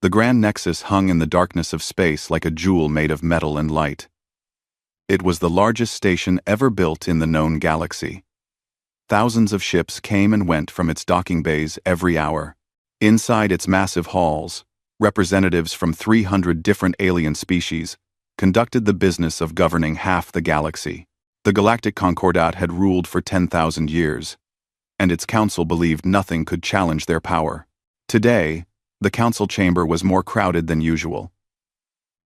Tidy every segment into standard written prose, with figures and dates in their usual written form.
The Grand Nexus hung in the darkness of space like a jewel made of metal and light. It was the largest station ever built in the known galaxy. Thousands of ships came and went from its docking bays every hour. Inside its massive halls, representatives from 300 different alien species conducted the business of governing half the galaxy. The Galactic Concordat had ruled for 10,000 years, and its council believed nothing could challenge their power. Today, the council chamber was more crowded than usual.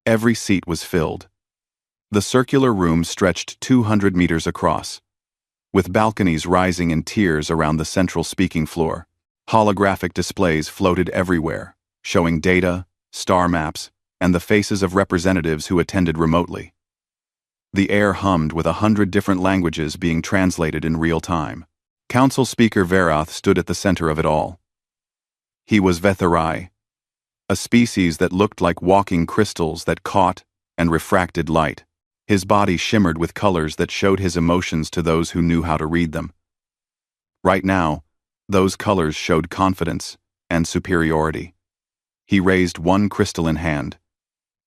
Every seat was filled. The circular room stretched 200 meters across, with balconies rising in tiers around the central speaking floor. Holographic displays floated everywhere, showing data, star maps, and the faces of representatives who attended remotely. The air hummed with 100 different languages being translated in real time. Council Speaker Verath stood at the center of it all. He was Vetharai, a species that looked like walking crystals that caught and refracted light. His body shimmered with colors that showed his emotions to those who knew how to read them. Right now, those colors showed confidence and superiority. He raised one crystalline hand,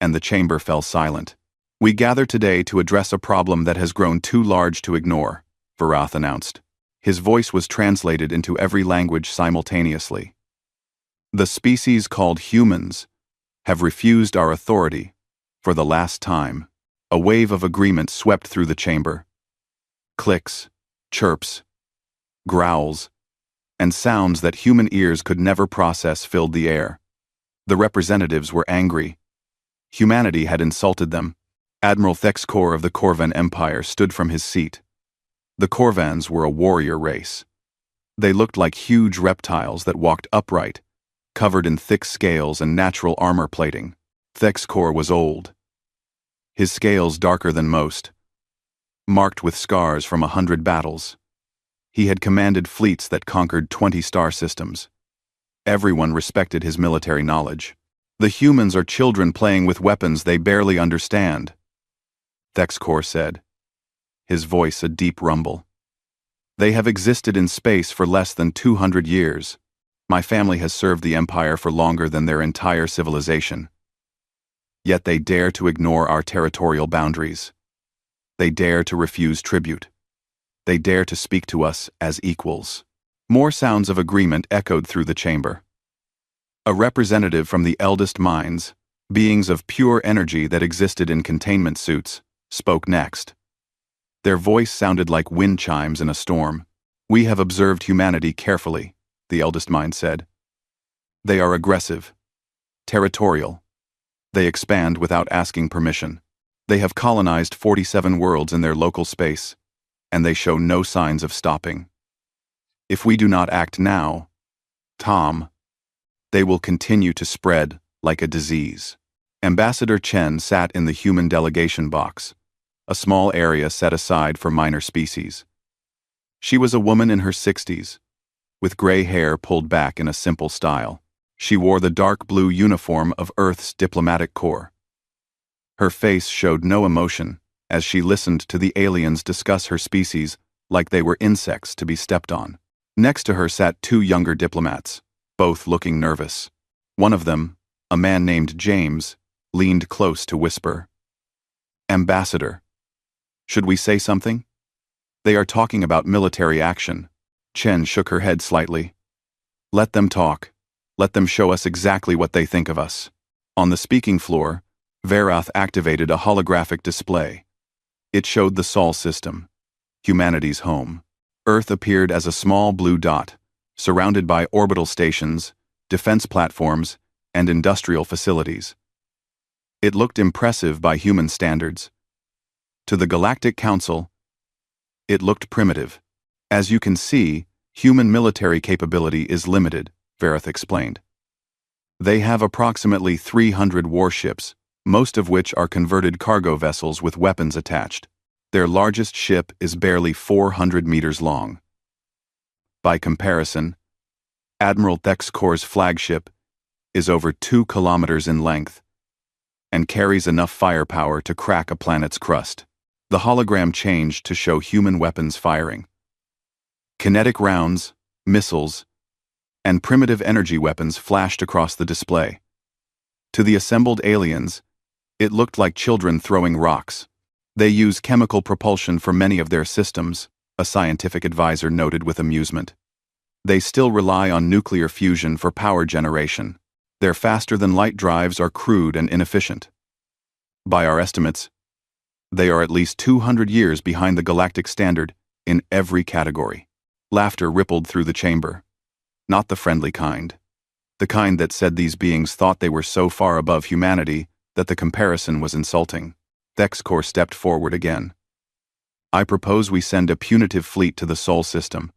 and the chamber fell silent. "We gather today to address a problem that has grown too large to ignore," Verath announced. His voice was translated into every language simultaneously. "The species called humans have refused our authority for the last time." A wave of agreement swept through the chamber. Clicks, chirps, growls, and sounds that human ears could never process filled the air. The representatives were angry. Humanity had insulted them. Admiral Thexkor of the Corvan Empire stood from his seat. The Corvans were a warrior race. They looked like huge reptiles that walked upright, covered in thick scales and natural armor plating. Thexkor was old. His scales darker than most, marked with scars from 100 battles. He had commanded fleets that conquered 20 star systems. Everyone respected his military knowledge. "The humans are children playing with weapons they barely understand," Thexkor said, his voice a deep rumble. "They have existed in space for less than 200 years. My family has served the Empire for longer than their entire civilization. Yet they dare to ignore our territorial boundaries. They dare to refuse tribute. They dare to speak to us as equals." More sounds of agreement echoed through the chamber. A representative from the eldest minds, beings of pure energy that existed in containment suits, spoke next. Their voice sounded like wind chimes in a storm. "We have observed humanity carefully," the eldest mind said. "They are aggressive, territorial. They expand without asking permission. They have colonized 47 worlds in their local space, and they show no signs of stopping. If we do not act now, Tom, they will continue to spread like a disease." Ambassador Chen sat in the human delegation box, a small area set aside for minor species. She was a woman in her 60s, with gray hair pulled back in a simple style. She wore the dark blue uniform of Earth's diplomatic corps. Her face showed no emotion as she listened to the aliens discuss her species like they were insects to be stepped on. Next to her sat two younger diplomats, both looking nervous. One of them, a man named James, leaned close to whisper, "Ambassador, should we say something? They are talking about military action." Chen shook her head slightly. "Let them talk. Let them show us exactly what they think of us." On the speaking floor, Verath activated a holographic display. It showed the Sol system, humanity's home. Earth appeared as a small blue dot, surrounded by orbital stations, defense platforms, and industrial facilities. It looked impressive by human standards. To the Galactic Council, it looked primitive. "As you can see, human military capability is limited," Verath explained. "They have approximately 300 warships, most of which are converted cargo vessels with weapons attached. Their largest ship is barely 400 meters long. By comparison, Admiral Thexkor's flagship is over 2 kilometers in length and carries enough firepower to crack a planet's crust." The hologram changed to show human weapons firing. Kinetic rounds, missiles, and primitive energy weapons flashed across the display. To the assembled aliens, it looked like children throwing rocks. They use chemical propulsion for many of their systems, a scientific advisor noted with amusement. They still rely on nuclear fusion for power generation. Their faster-than-light drives are crude and inefficient. By our estimates, they are at least 200 years behind the galactic standard in every category. Laughter rippled through the chamber. Not the friendly kind. The kind that said these beings thought they were so far above humanity that the comparison was insulting. Thexcor stepped forward again. I propose we send a punitive fleet to the Sol system.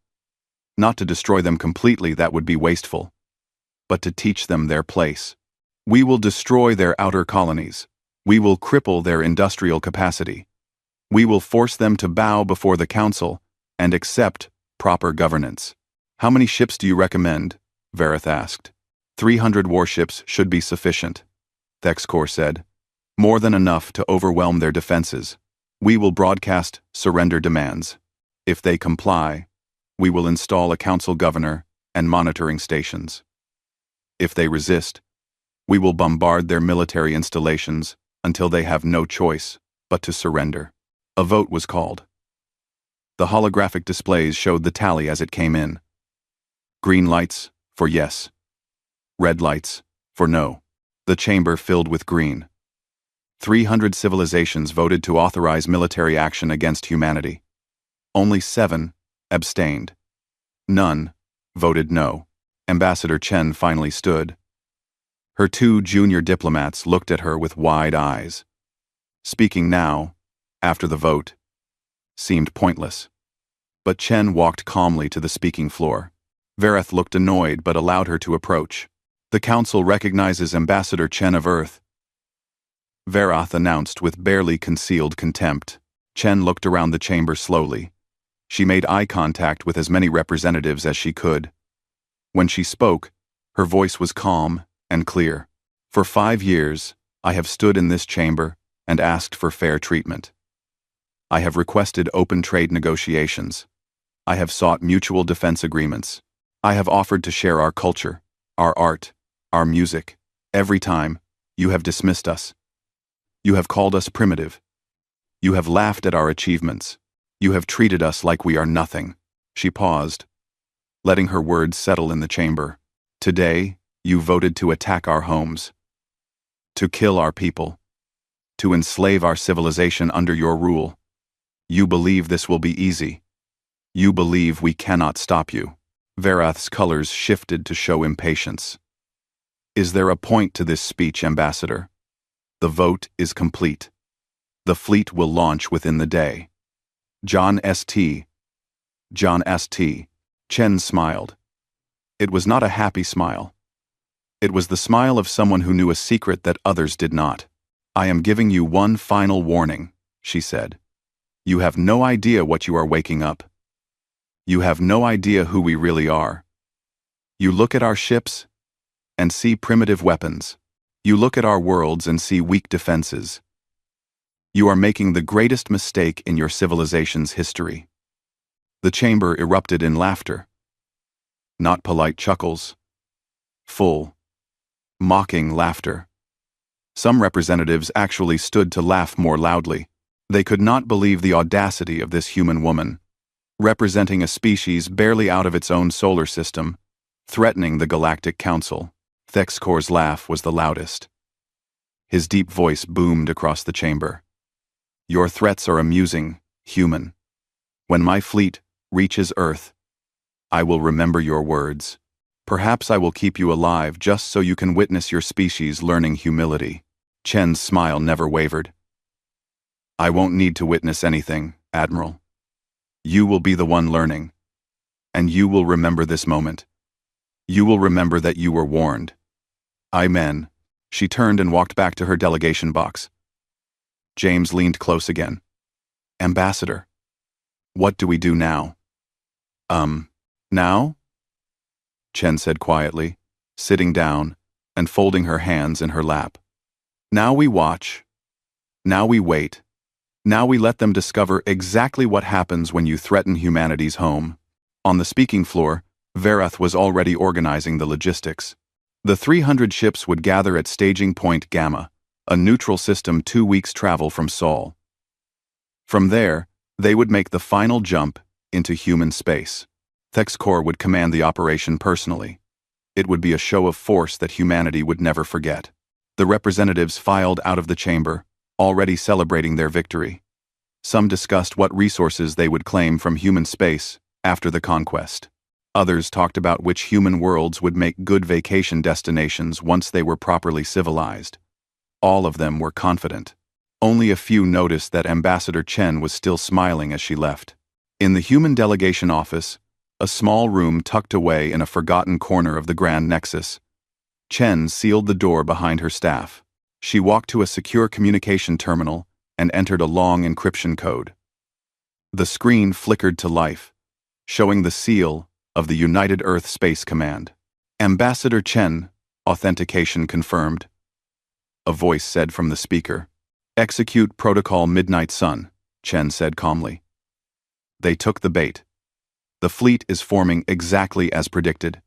Not to destroy them completely, that would be wasteful, but to teach them their place. We will destroy their outer colonies. We will cripple their industrial capacity. We will force them to bow before the Council and accept proper governance. How many ships do you recommend? Vareth asked. 300 warships should be sufficient, Thexcor said. More than enough to overwhelm their defenses. We will broadcast surrender demands. If they comply, we will install a council governor and monitoring stations. If they resist, we will bombard their military installations until they have no choice but to surrender. A vote was called. The holographic displays showed the tally as it came in. Green lights for yes. Red lights for no. The chamber filled with green. 300 civilizations voted to authorize military action against humanity. Only 7 abstained. None voted no. Ambassador Chen finally stood. Her 2 junior diplomats looked at her with wide eyes. Speaking now, after the vote, seemed pointless. But Chen walked calmly to the speaking floor. Vareth looked annoyed but allowed her to approach. The Council recognizes Ambassador Chen of Earth, Vareth announced with barely concealed contempt. Chen looked around the chamber slowly. She made eye contact with as many representatives as she could. When she spoke, her voice was calm and clear. For 5 years, I have stood in this chamber and asked for fair treatment. I have requested open trade negotiations. I have sought mutual defense agreements. I have offered to share our culture, our art, our music. Every time, you have dismissed us. You have called us primitive. You have laughed at our achievements. You have treated us like we are nothing. She paused, letting her words settle in the chamber. Today, you voted to attack our homes, to kill our people, to enslave our civilization under your rule. You believe this will be easy. You believe we cannot stop you. Vareth's colors shifted to show impatience. Is there a point to this speech, Ambassador? The vote is complete. The fleet will launch within the day. John St. Chen smiled. It was not a happy smile. It was the smile of someone who knew a secret that others did not. I am giving you one final warning, she said. You have no idea what you are waking up. You have no idea who we really are. You look at our ships and see primitive weapons. You look at our worlds and see weak defenses. You are making the greatest mistake in your civilization's history. The chamber erupted in laughter. Not polite chuckles. Full, mocking laughter. Some representatives actually stood to laugh more loudly. They could not believe the audacity of this human woman, representing a species barely out of its own solar system, threatening the Galactic Council. Thexcor's laugh was the loudest. His deep voice boomed across the chamber. Your threats are amusing, human. When my fleet reaches Earth, I will remember your words. Perhaps I will keep you alive just so you can witness your species learning humility. Chen's smile never wavered. I won't need to witness anything, Admiral. You will be the one learning. And you will remember this moment. You will remember that you were warned. Amen. She turned and walked back to her delegation box. James leaned close again. Ambassador, what do we do now? Now? Chen said quietly, sitting down and folding her hands in her lap. Now we watch. Now we wait. Now we let them discover exactly what happens when you threaten humanity's home. On the speaking floor, Vareth was already organizing the logistics. The 300 ships would gather at staging point Gamma, a neutral system 2 weeks' travel from Sol. From there, they would make the final jump into human space. Thexcor would command the operation personally. It would be a show of force that humanity would never forget. The representatives filed out of the chamber, already celebrating their victory. Some discussed what resources they would claim from human space after the conquest. Others talked about which human worlds would make good vacation destinations once they were properly civilized. All of them were confident. Only a few noticed that Ambassador Chen was still smiling as she left. In the human delegation office, a small room tucked away in a forgotten corner of the Grand Nexus, Chen sealed the door behind her staff. She walked to a secure communication terminal and entered a long encryption code. The screen flickered to life, showing the seal of the United Earth Space Command. Ambassador Chen, authentication confirmed. A voice said from the speaker. Execute Protocol Midnight Sun, Chen said calmly. They took the bait. The fleet is forming exactly as predicted.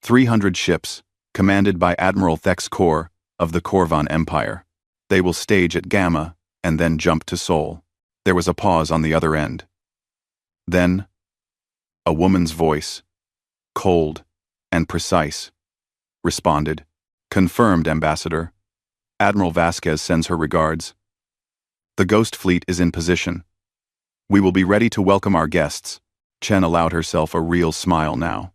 300 ships, commanded by Admiral Thexcor of the Corvan Empire. They will stage at Gamma and then jump to Sol. There was a pause on the other end. Then, a woman's voice, cold and precise, responded. Confirmed, Ambassador. Admiral Vasquez sends her regards. The Ghost Fleet is in position. We will be ready to welcome our guests. Chen allowed herself a real smile now.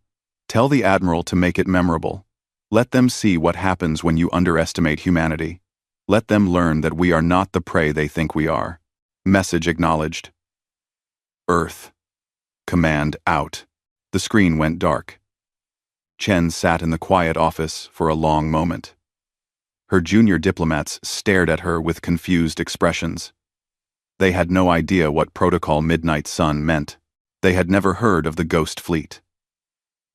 Tell the Admiral to make it memorable. Let them see what happens when you underestimate humanity. Let them learn that we are not the prey they think we are. Message acknowledged. Earth. Command out. The screen went dark. Chen sat in the quiet office for a long moment. Her junior diplomats stared at her with confused expressions. They had no idea what Protocol Midnight Sun meant. They had never heard of the Ghost Fleet.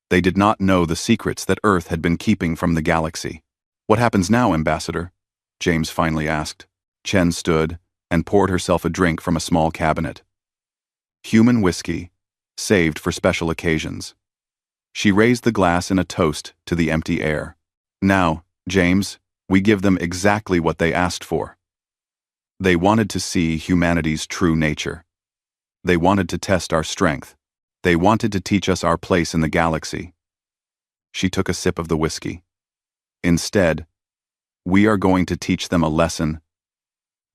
They did not know the secrets that Earth had been keeping from the galaxy. What happens now, Ambassador? James finally asked. Chen stood and poured herself a drink from a small cabinet. Human whiskey, saved for special occasions. She raised the glass in a toast to the empty air. Now, James, we give them exactly what they asked for. They wanted to see humanity's true nature. They wanted to test our strength. They wanted to teach us our place in the galaxy. She took a sip of the whiskey. Instead, we are going to teach them a lesson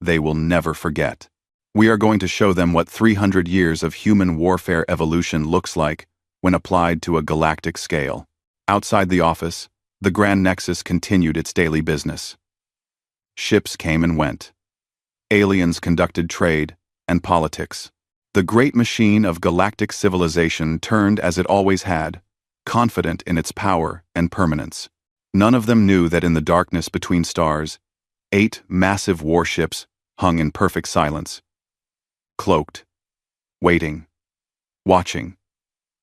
they will never forget. We are going to show them what 300 years of human warfare evolution looks like when applied to a galactic scale. Outside the office, the Grand Nexus continued its daily business. Ships came and went. Aliens conducted trade and politics. The great machine of galactic civilization turned as it always had, confident in its power and permanence. None of them knew that in the darkness between stars, 8 massive warships hung in perfect silence. Cloaked, waiting, watching.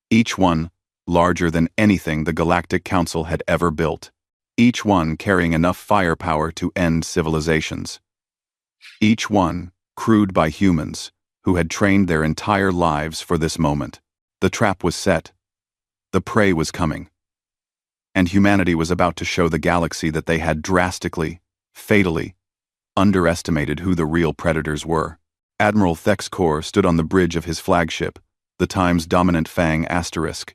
Each one larger than anything the Galactic Council had ever built. Each one carrying enough firepower to end civilizations. Each one crewed by humans who had trained their entire lives for this moment. The trap was set. The prey was coming. And humanity was about to show the galaxy that they had drastically, fatally, underestimated who the real predators were. Admiral Thexcor stood on the bridge of his flagship, the Time's dominant Fang Asterisk,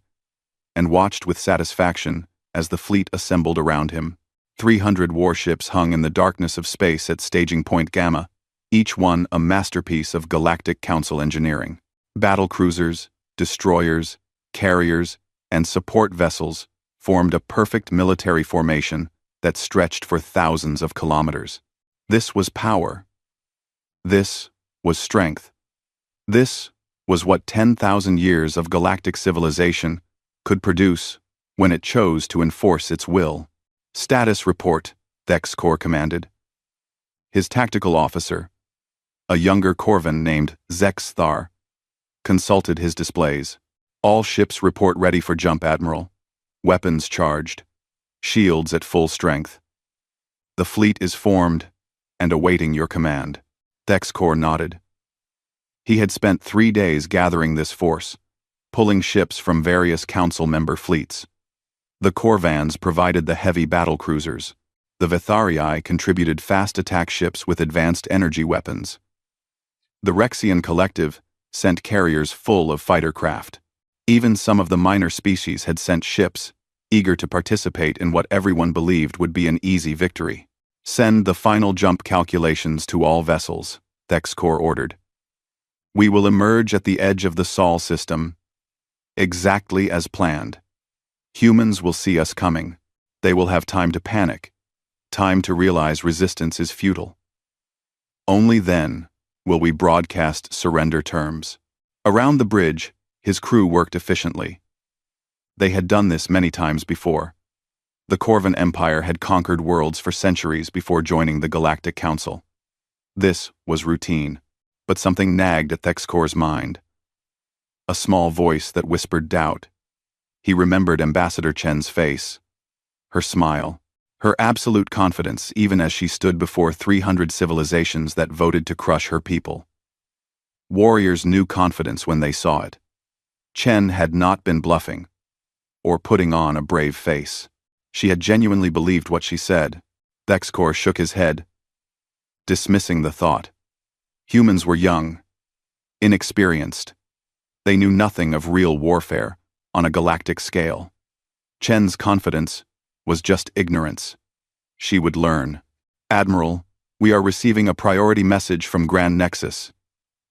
and watched with satisfaction as the fleet assembled around him. 300 warships hung in the darkness of space at staging point Gamma, each one a masterpiece of Galactic Council engineering. Battle cruisers, destroyers, carriers, and support vessels formed a perfect military formation that stretched for thousands of kilometers. This was power. This was strength. This was what 10,000 years of galactic civilization could produce when it chose to enforce its will. Status report, Thexcor commanded. His tactical officer, a younger Corvan named Zexthar, consulted his displays. All ships report ready for jump, Admiral. Weapons charged. Shields at full strength. The fleet is formed and awaiting your command. Thexcor nodded. He had spent 3 days gathering this force, pulling ships from various council member fleets. The Corvans provided the heavy battlecruisers. The Vitharii contributed fast attack ships with advanced energy weapons. The Rexian Collective sent carriers full of fighter craft. Even some of the minor species had sent ships, eager to participate in what everyone believed would be an easy victory. Send the final jump calculations to all vessels, Thexcor ordered. We will emerge at the edge of the Sol system, exactly as planned. Humans will see us coming. They will have time to panic, time to realize resistance is futile. Only then will we broadcast surrender terms. Around the bridge, his crew worked efficiently. They had done this many times before. The Corvan Empire had conquered worlds for centuries before joining the Galactic Council. This was routine, but something nagged at Thexcor's mind. A small voice that whispered doubt. He remembered Ambassador Chen's face, her smile, her absolute confidence even as she stood before 300 civilizations that voted to crush her people. Warriors knew confidence when they saw it. Chen had not been bluffing or putting on a brave face. She had genuinely believed what she said. Thexcor shook his head, dismissing the thought. Humans were young, inexperienced. They knew nothing of real warfare on a galactic scale. Chen's confidence was just ignorance. She would learn. Admiral, we are receiving a priority message from Grand Nexus,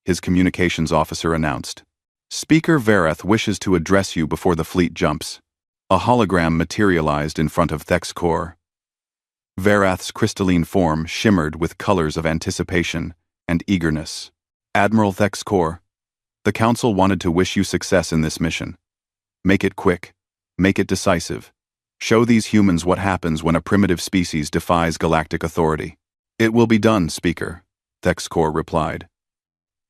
his communications officer announced. Speaker Verath wishes to address you before the fleet jumps. A hologram materialized in front of Thexcor. Verath's crystalline form shimmered with colors of anticipation and eagerness. Admiral Thexcor, the Council wanted to wish you success in this mission. Make it quick. Make it decisive. Show these humans what happens when a primitive species defies galactic authority. It will be done, Speaker, Thexcor replied.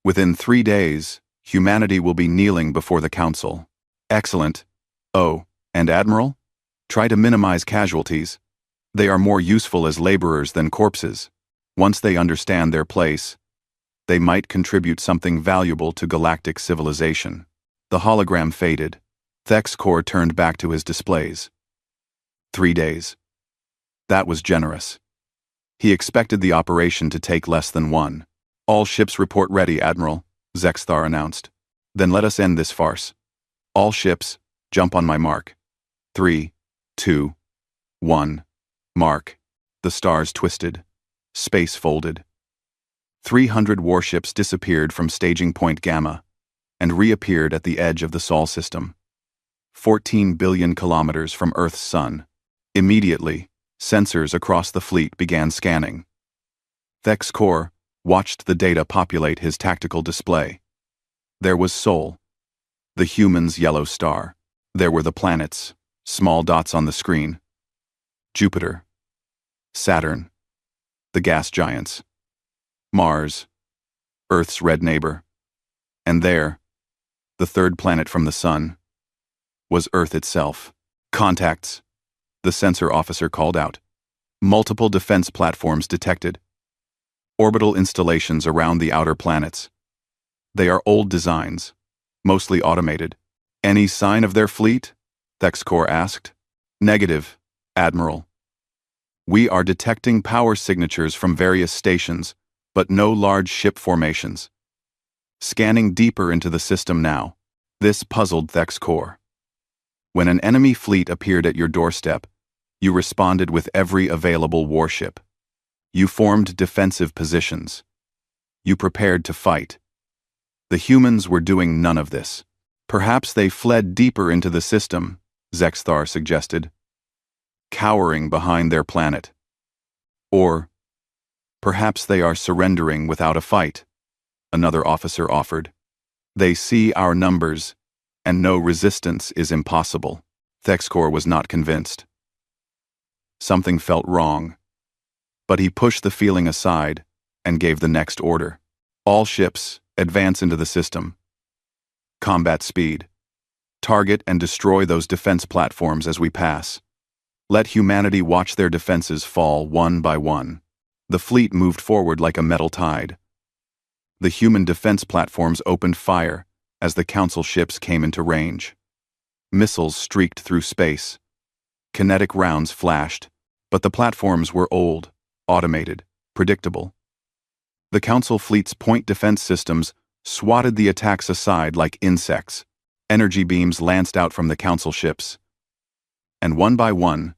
Within 3 days, humanity will be kneeling before the Council. Excellent. Oh, and Admiral? Try to minimize casualties. They are more useful as laborers than corpses. Once they understand their place, they might contribute something valuable to galactic civilization. The hologram faded. Thexcor turned back to his displays. 3 days. That was generous. He expected the operation to take less than 1. All ships report ready, Admiral, Zexthar announced. Then let us end this farce. All ships, jump on my mark. 3, 2, 1. Mark. The stars twisted. Space folded. 300 warships disappeared from staging point Gamma and reappeared at the edge of the Sol system. 14 billion kilometers from Earth's sun. Immediately, sensors across the fleet began scanning. Thexcor watched the data populate his tactical display. There was Sol, the human's yellow star. There were the planets, small dots on the screen. Jupiter, Saturn, the gas giants, Mars, Earth's red neighbor. And there, the third planet from the sun, was Earth itself. Contacts, the sensor officer called out. Multiple defense platforms detected. Orbital installations around the outer planets. They are old designs, mostly automated. Any sign of their fleet? Thexcor asked. Negative, Admiral. We are detecting power signatures from various stations, but no large ship formations. Scanning deeper into the system now. This puzzled Thexcor. When an enemy fleet appeared at your doorstep, you responded with every available warship. You formed defensive positions. You prepared to fight. The humans were doing none of this. Perhaps they fled deeper into the system, Zexthar suggested, cowering behind their planet. Or perhaps they are surrendering without a fight, another officer offered. They see our numbers, and no resistance is impossible. Thexcor was not convinced. Something felt wrong, but he pushed the feeling aside and gave the next order. All ships, advance into the system. Combat speed. Target and destroy those defense platforms as we pass. Let humanity watch their defenses fall one by one. The fleet moved forward like a metal tide. The human defense platforms opened fire as the Council ships came into range. Missiles streaked through space. Kinetic rounds flashed, but the platforms were old, automated, predictable. The Council fleet's point defense systems swatted the attacks aside like insects. Energy beams lanced out from the Council ships. And one by one,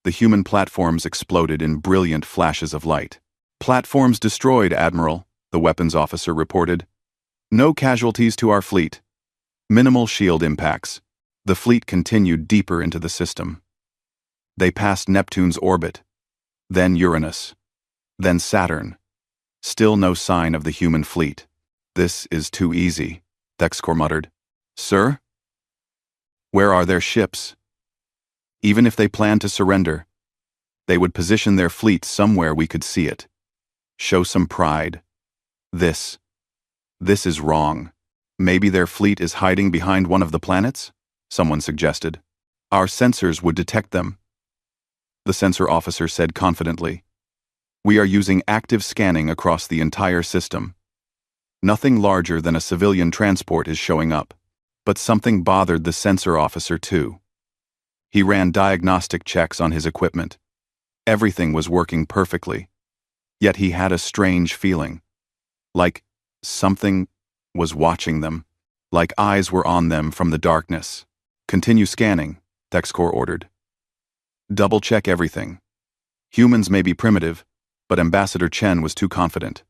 the human platforms exploded in brilliant flashes of light. "Platforms destroyed, Admiral," the weapons officer reported. "No casualties to our fleet. Minimal shield impacts." The fleet continued deeper into the system. They passed Neptune's orbit, then Uranus, then Saturn. Still no sign of the human fleet. "This is too easy," Thexcor muttered. "Sir? Where are their ships? Even if they planned to surrender, they would position their fleet somewhere we could see it. Show some pride. This is wrong. Maybe their fleet is hiding behind one of the planets?" someone suggested. "Our sensors would detect them," the sensor officer said confidently. "We are using active scanning across the entire system. Nothing larger than a civilian transport is showing up." But something bothered the sensor officer too. He ran diagnostic checks on his equipment. Everything was working perfectly. Yet he had a strange feeling. Like something was watching them. Like eyes were on them from the darkness. "Continue scanning," Thexcor ordered. "Double-check everything. Humans may be primitive, but Ambassador Chen was too confident.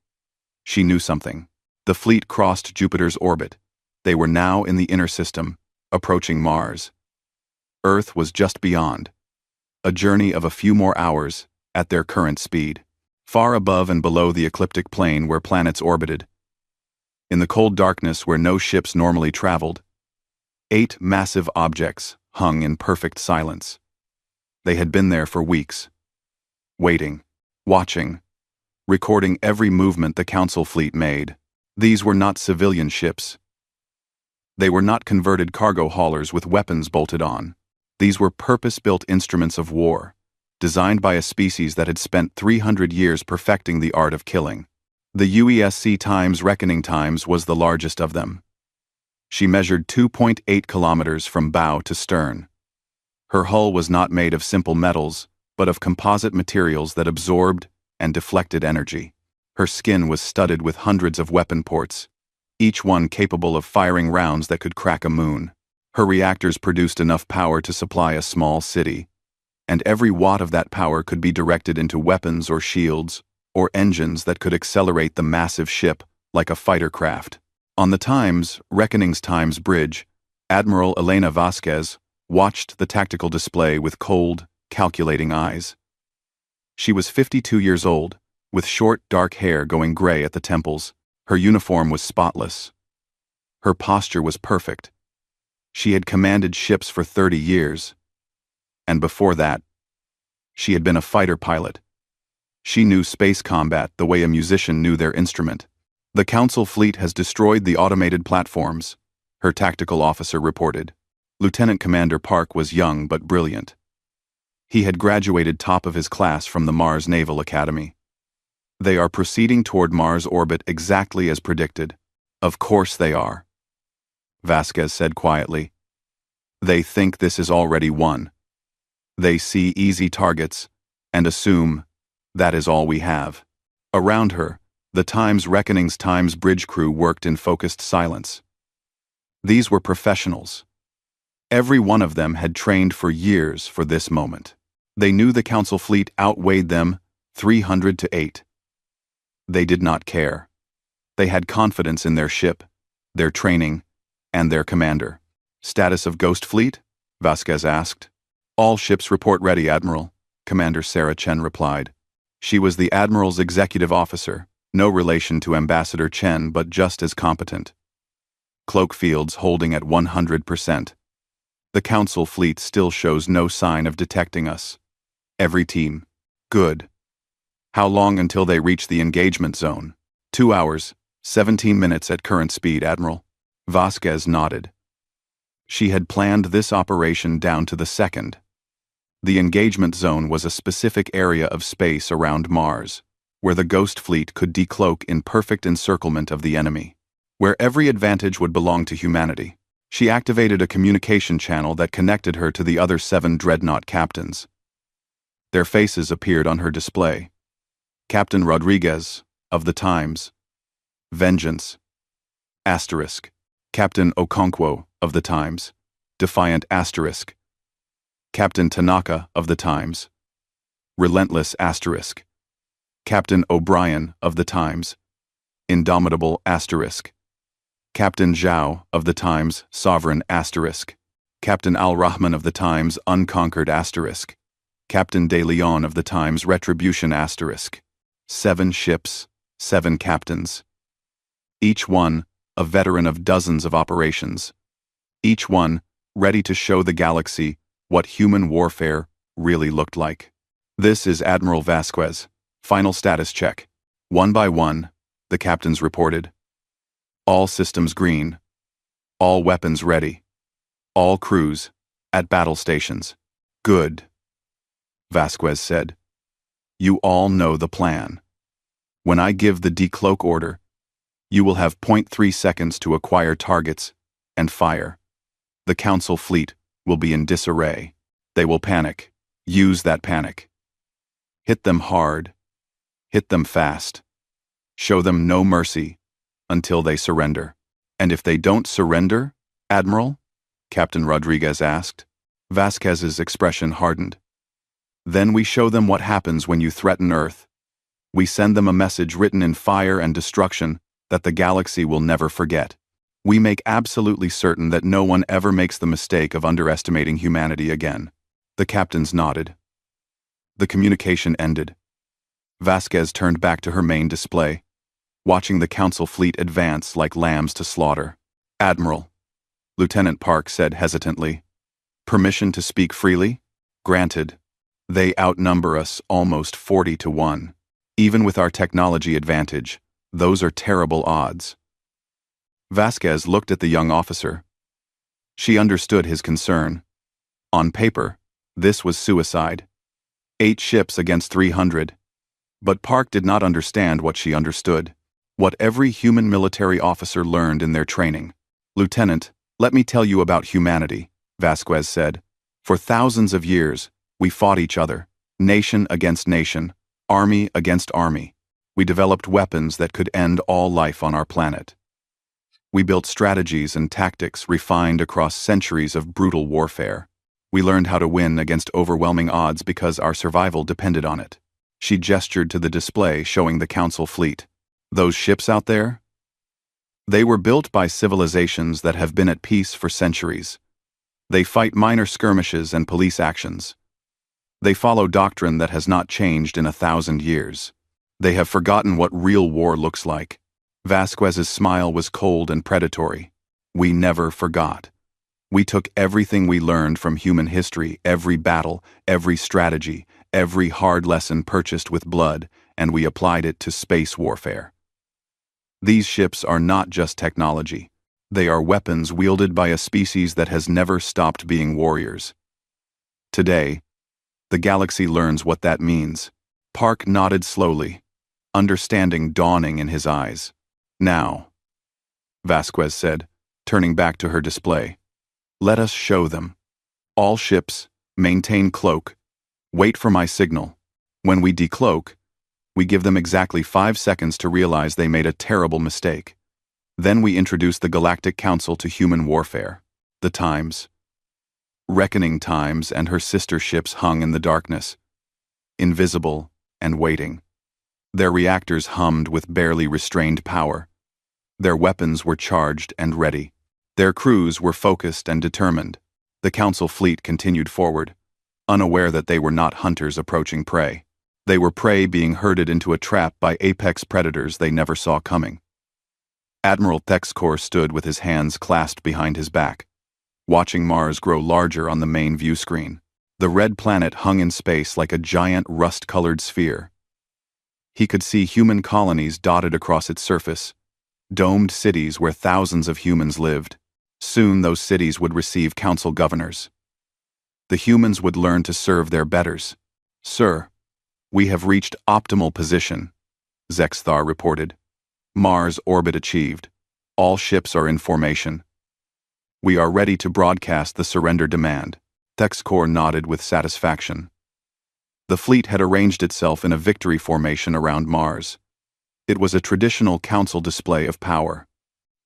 She knew something." The fleet crossed Jupiter's orbit. They were now in the inner system, approaching Mars. Earth was just beyond. A journey of a few more hours at their current speed. Far above and below the ecliptic plane where planets orbited. In the cold darkness where no ships normally traveled, 8 massive objects hung in perfect silence. They had been there for weeks. Waiting, watching, recording every movement the Council fleet made. These were not civilian ships. They were not converted cargo haulers with weapons bolted on. These were purpose-built instruments of war, designed by a species that had spent 300 years perfecting the art of killing. The UESC Times Reckoning Times was the largest of them. She measured 2.8 kilometers from bow to stern. Her hull was not made of simple metals, but of composite materials that absorbed and deflected energy. Her skin was studded with hundreds of weapon ports, each one capable of firing rounds that could crack a moon. Her reactors produced enough power to supply a small city, and every watt of that power could be directed into weapons or shields, or engines that could accelerate the massive ship like a fighter craft. On the Reckoning's Times bridge, Admiral Elena Vasquez watched the tactical display with cold, calculating eyes. She was 52 years old, with short, dark hair going gray at the temples. Her uniform was spotless. Her posture was perfect. She had commanded ships for 30 years. And before that, she had been a fighter pilot. She knew space combat the way a musician knew their instrument. "The Council fleet has destroyed the automated platforms," her tactical officer reported. Lieutenant Commander Park was young but brilliant. He had graduated top of his class from the Mars Naval Academy. "They are proceeding toward Mars orbit exactly as predicted." "Of course they are," Vasquez said quietly. "They think this is already won. They see easy targets and assume that is all we have." Around her, the Reckoning's Times bridge crew worked in focused silence. These were professionals. Every one of them had trained for years for this moment. They knew the Council fleet outweighed them 300 to 8. They did not care. They had confidence in their ship, their training, and their commander. "Status of Ghost Fleet?" Vasquez asked. "All ships report ready, Admiral," Commander Sarah Chen replied. She was the Admiral's executive officer, no relation to Ambassador Chen but just as competent. "Cloak fields holding at 100%. The Council fleet still shows no sign of detecting us. Every team. Good. How long until they reach the engagement zone?" 2 hours, 17 minutes at current speed, Admiral." Vasquez nodded. She had planned this operation down to the second. The engagement zone was a specific area of space around Mars, where the Ghost Fleet could decloak in perfect encirclement of the enemy, where every advantage would belong to humanity. She activated a communication channel that connected her to the other 7 dreadnought captains. Their faces appeared on her display. Captain Rodriguez, of the Times. Vengeance. Asterisk. Captain Okonkwo, of the Times. Defiant asterisk. Captain Tanaka, of the Times. Relentless asterisk. Captain O'Brien, of the Times. Indomitable asterisk. Captain Zhao, of the Times, Sovereign asterisk. Captain Al-Rahman of the Times, Unconquered asterisk. Captain De Leon of the Times, Retribution asterisk. 7 ships, 7 captains. Each one a veteran of dozens of operations. Each one ready to show the galaxy what human warfare really looked like. This is Admiral Vasquez. Final status check. One by one, the captains reported. All systems green. All weapons ready. All crews at battle stations. Good. Vasquez said. You all know the plan. When I give the decloak order, you will have 0.3 seconds to acquire targets and fire. The Council fleet will be in disarray. They will panic. Use that panic. Hit them hard. Hit them fast. Show them no mercy until they surrender. And if they don't surrender, Admiral? Captain Rodriguez asked. Vasquez's expression hardened. Then we show them what happens when you threaten Earth. We send them a message written in fire and destruction that the galaxy will never forget. We make absolutely certain that no one ever makes the mistake of underestimating humanity again. The captains nodded. The communication ended. Vasquez turned back to her main display, watching the Council fleet advance like lambs to slaughter. Admiral, Lieutenant Park said hesitantly. Permission to speak freely? Granted. They outnumber us almost 40 to 1. Even with our technology advantage, those are terrible odds. Vasquez looked at the young officer. She understood his concern. On paper, this was suicide. 8 ships against 300. But Park did not understand what she understood. What every human military officer learned in their training. Lieutenant, let me tell you about humanity, Vasquez said. For thousands of years, we fought each other, nation against nation, army against army. We developed weapons that could end all life on our planet. We built strategies and tactics refined across centuries of brutal warfare. We learned how to win against overwhelming odds because our survival depended on it. She gestured to the display showing the Council fleet. Those ships out there? They were built by civilizations that have been at peace for centuries. They fight minor skirmishes and police actions. They follow doctrine that has not changed in 1,000 years. They have forgotten what real war looks like. Vasquez's smile was cold and predatory. We never forgot. We took everything we learned from human history, every battle, every strategy, every hard lesson purchased with blood, and we applied it to space warfare. These ships are not just technology. They are weapons wielded by a species that has never stopped being warriors. Today, the galaxy learns what that means. Park nodded slowly, understanding dawning in his eyes. Now, Vasquez said, turning back to her display. Let us show them. All ships, maintain cloak. Wait for my signal. When we decloak, we give them exactly 5 seconds to realize they made a terrible mistake. Then we introduce the Galactic Council to human warfare. The Times. Reckoning Times and her sister ships hung in the darkness, invisible and waiting. Their reactors hummed with barely restrained power. Their weapons were charged and ready. Their crews were focused and determined. The Council fleet continued forward, unaware that they were not hunters approaching prey. They were prey being herded into a trap by apex predators they never saw coming. Admiral Thexcor stood with his hands clasped behind his back, watching Mars grow larger on the main view screen. The red planet hung in space like a giant rust-colored sphere. He could see human colonies dotted across its surface, domed cities where thousands of humans lived. Soon those cities would receive council governors. The humans would learn to serve their betters. Sir, we have reached optimal position, Zexthar reported. Mars orbit achieved. All ships are in formation. We are ready to broadcast the surrender demand. Thexcor nodded with satisfaction. The fleet had arranged itself in a victory formation around Mars. It was a traditional council display of power.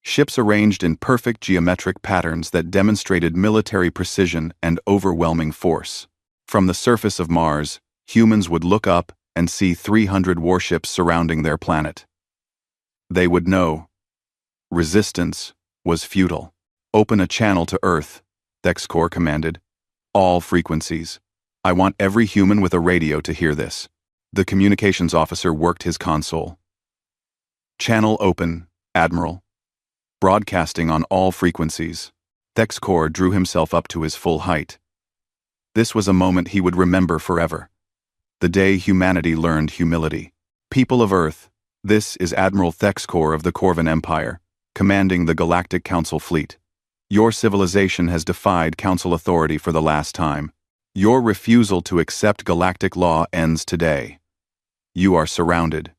Ships arranged in perfect geometric patterns that demonstrated military precision and overwhelming force. From the surface of Mars, humans would look up and see 300 warships surrounding their planet. They would know. Resistance was futile. Open a channel to Earth, Thexcor commanded. All frequencies. I want every human with a radio to hear this. The communications officer worked his console. Channel open, Admiral. Broadcasting on all frequencies. Thexcor drew himself up to his full height. This was a moment he would remember forever. The day humanity learned humility. People of Earth, this is Admiral Thexcor of the Corvan Empire, commanding the Galactic Council fleet. Your civilization has defied Council authority for the last time. Your refusal to accept galactic law ends today. You are surrounded.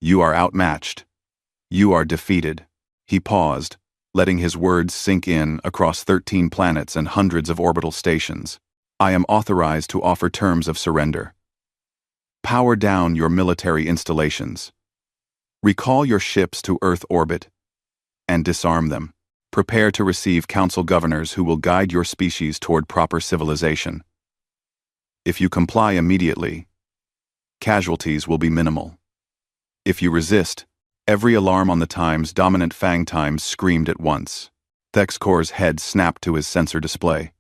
You are outmatched. You are defeated. He paused, letting his words sink in across 13 planets and hundreds of orbital stations. I am authorized to offer terms of surrender. Power down your military installations. Recall your ships to Earth orbit and disarm them. Prepare to receive council governors who will guide your species toward proper civilization. If you comply immediately, casualties will be minimal. If you resist, every alarm on the Time's dominant Fang Times screamed at once. Thexcor's head snapped to his sensor display.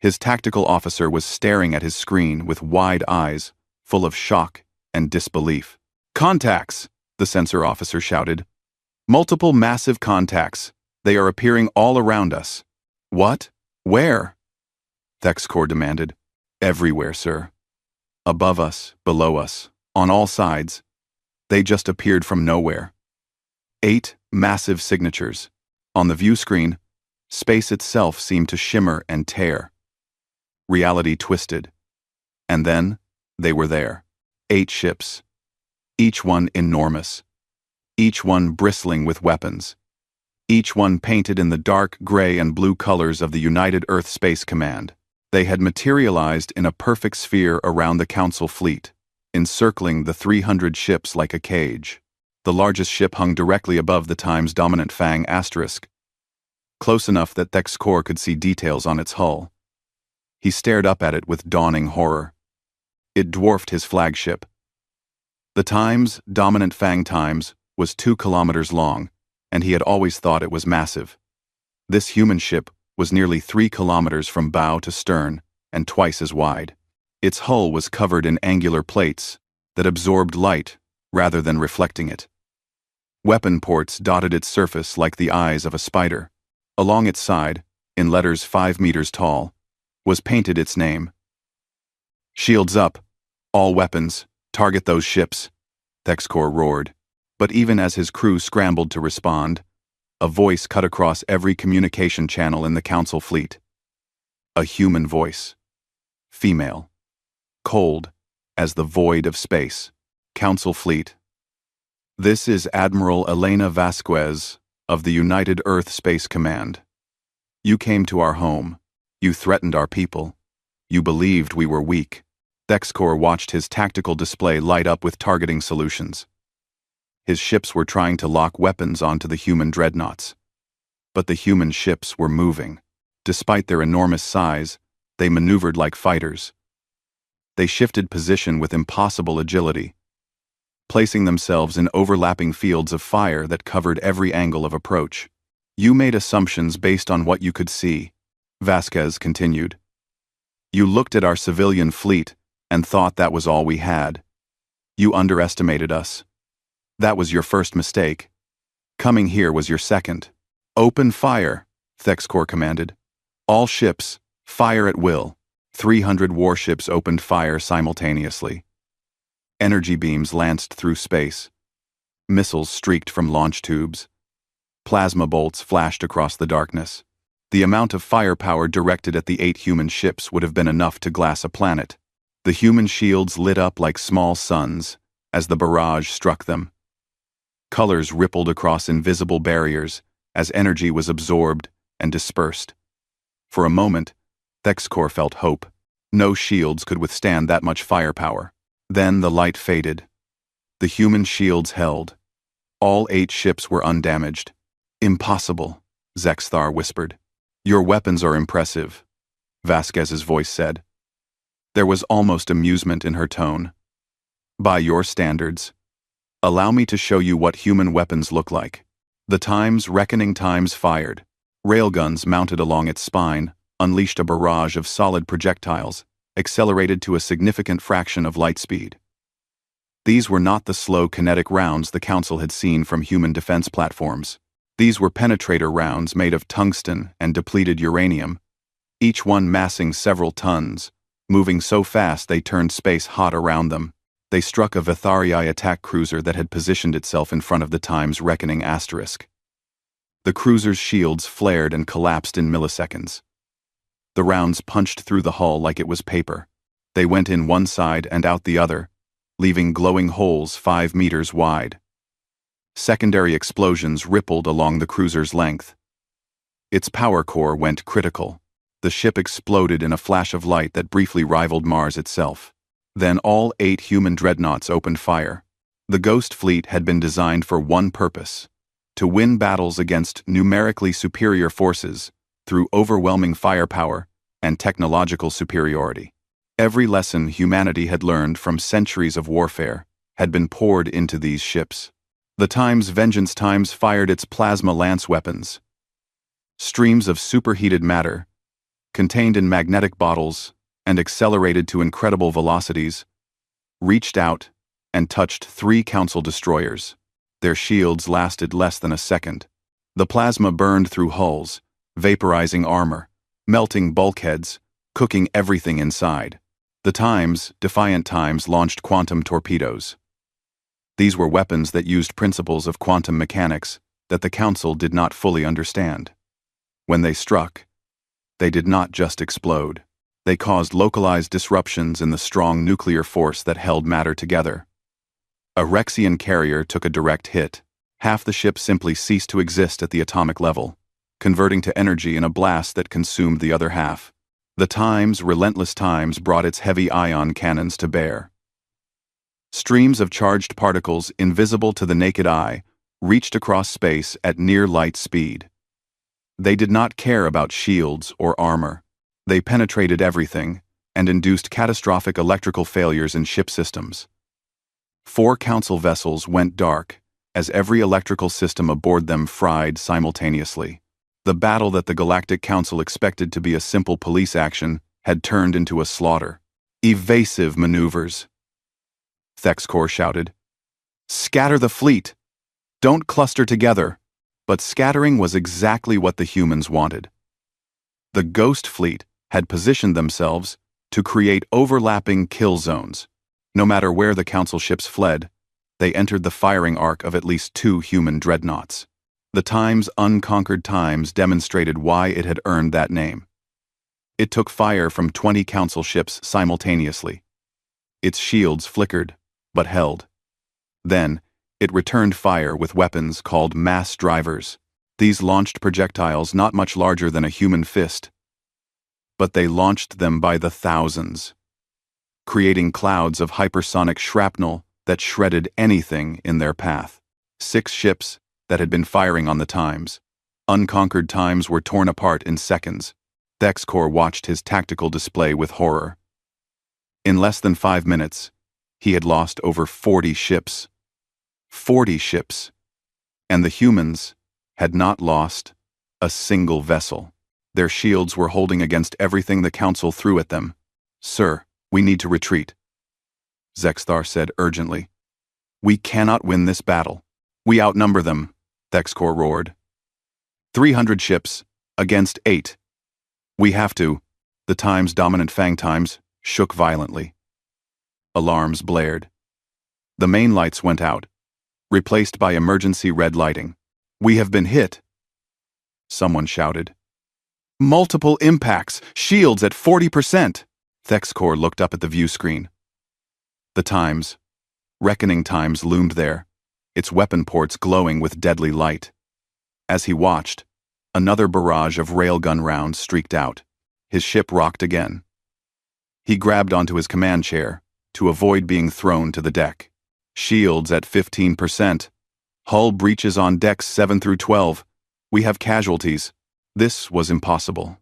His tactical officer was staring at his screen with wide eyes, full of shock and disbelief. Contacts, the sensor officer shouted. Multiple massive contacts. They are appearing all around us. What? Where? Thexcor demanded. Everywhere, sir. Above us, below us, on all sides. They just appeared from nowhere. 8 massive signatures. On the view screen, space itself seemed to shimmer and tear. Reality twisted. And then, they were there. 8 ships. Each one enormous. Each one bristling with weapons. Each one painted in the dark gray and blue colors of the United Earth Space Command. They had materialized in a perfect sphere around the Council fleet, encircling the 300 ships like a cage. The largest ship hung directly above the Time's dominant Fang asterisk, close enough that Thexcor could see details on its hull. He stared up at it with dawning horror. It dwarfed his flagship. The Time's dominant Fang Times was 2 kilometers long, and he had always thought it was massive. This human ship was nearly 3 kilometers from bow to stern and twice as wide. Its hull was covered in angular plates that absorbed light rather than reflecting it. Weapon ports dotted its surface like the eyes of a spider. Along its side, in letters 5 meters tall, was painted its name. Shields up. All weapons. Target those ships, Thexcor roared. But even as his crew scrambled to respond, a voice cut across every communication channel in the Council fleet. A human voice. Female. Cold as the void of space. Council fleet. This is Admiral Elena Vasquez of the United Earth Space Command. You came to our home. You threatened our people. You believed we were weak. Thexcor watched his tactical display light up with targeting solutions. His ships were trying to lock weapons onto the human dreadnoughts. But the human ships were moving. Despite their enormous size, they maneuvered like fighters. They shifted position with impossible agility, placing themselves in overlapping fields of fire that covered every angle of approach. You made assumptions based on what you could see, Vasquez continued. You looked at our civilian fleet and thought that was all we had. You underestimated us. That was your first mistake. Coming here was your second. Open fire, Thexcor commanded. All ships, fire at will. 300 warships opened fire simultaneously. Energy beams lanced through space. Missiles streaked from launch tubes. Plasma bolts flashed across the darkness. The amount of firepower directed at the 8 human ships would have been enough to glass a planet. The human shields lit up like small suns as the barrage struck them. Colors rippled across invisible barriers as energy was absorbed and dispersed. For a moment, Thexkor felt hope. No shields could withstand that much firepower. Then the light faded. The human shields held. All 8 ships were undamaged. "Impossible," Zexthar whispered. "Your weapons are impressive," Vasquez's voice said. There was almost amusement in her tone. "By your standards. Allow me to show you what human weapons look like." The Times Reckoning Times fired. Railguns mounted along its spine unleashed a barrage of solid projectiles, accelerated to a significant fraction of light speed. These were not the slow kinetic rounds the Council had seen from human defense platforms. These were penetrator rounds made of tungsten and depleted uranium, each one massing several tons, moving so fast they turned space hot around them. They struck a Vitharii attack cruiser that had positioned itself in front of the Times Reckoning asterisk. The cruiser's shields flared and collapsed in milliseconds. The rounds punched through the hull like it was paper. They went in one side and out the other, leaving glowing holes 5 meters wide. Secondary explosions rippled along the cruiser's length. Its power core went critical. The ship exploded in a flash of light that briefly rivaled Mars itself. Then all 8 human dreadnoughts opened fire. The Ghost Fleet had been designed for one purpose: to win battles against numerically superior forces through overwhelming firepower and technological superiority. Every lesson humanity had learned from centuries of warfare had been poured into these ships. The Times Vengeance Times fired its plasma lance weapons. Streams of superheated matter, contained in magnetic bottles and accelerated to incredible velocities, reached out and touched 3 Council destroyers. Their shields lasted less than a second. The plasma burned through hulls, vaporizing armor, melting bulkheads, cooking everything inside. The Times, Defiant Times, launched quantum torpedoes. These were weapons that used principles of quantum mechanics that the Council did not fully understand. When they struck, they did not just explode. They caused localized disruptions in the strong nuclear force that held matter together. A Rexian carrier took a direct hit. Half the ship simply ceased to exist at the atomic level, converting to energy in a blast that consumed the other half. The Times, Relentless Times, brought its heavy ion cannons to bear. Streams of charged particles, invisible to the naked eye, reached across space at near light speed. They did not care about shields or armor. They penetrated everything and induced catastrophic electrical failures in ship systems. 4 Council vessels went dark as every electrical system aboard them fried simultaneously. The battle that the Galactic Council expected to be a simple police action had turned into a slaughter. "Evasive maneuvers," Thexkor shouted. "Scatter the fleet! Don't cluster together!" But scattering was exactly what the humans wanted. The Ghost Fleet had positioned themselves to create overlapping kill zones. No matter where the Council ships fled, they entered the firing arc of at least 2 human dreadnoughts. The Times Unconquered Times demonstrated why it had earned that name. It took fire from 20 Council ships simultaneously. Its shields flickered, but held. Then, it returned fire with weapons called mass drivers. These launched projectiles not much larger than a human fist, but they launched them by the thousands, creating clouds of hypersonic shrapnel that shredded anything in their path. 6 ships that had been firing on the Times Unconquered Times were torn apart in seconds. Thexkor watched his tactical display with horror. In less than 5 minutes, he had lost over 40 ships. 40 ships. And the humans had not lost a single vessel. Their shields were holding against everything the Council threw at them. "Sir, we need to retreat," Zexthar said urgently. "We cannot win this battle. We outnumber them," Thexkor roared. 300 ships against 8. "We have to." The Times Dominant Fang Times shook violently. Alarms blared. The main lights went out, replaced by emergency red lighting. "We have been hit," someone shouted. "Multiple impacts, shields at 40%. Thexkor looked up at the view screen. The Times, Reckoning Times, loomed there, its weapon ports glowing with deadly light. As he watched, Another barrage of railgun rounds streaked out. His ship rocked again. He grabbed onto his command chair to avoid being thrown to the deck. Shields at 15%. Hull breaches on decks 7 through 12. We have casualties. This was impossible.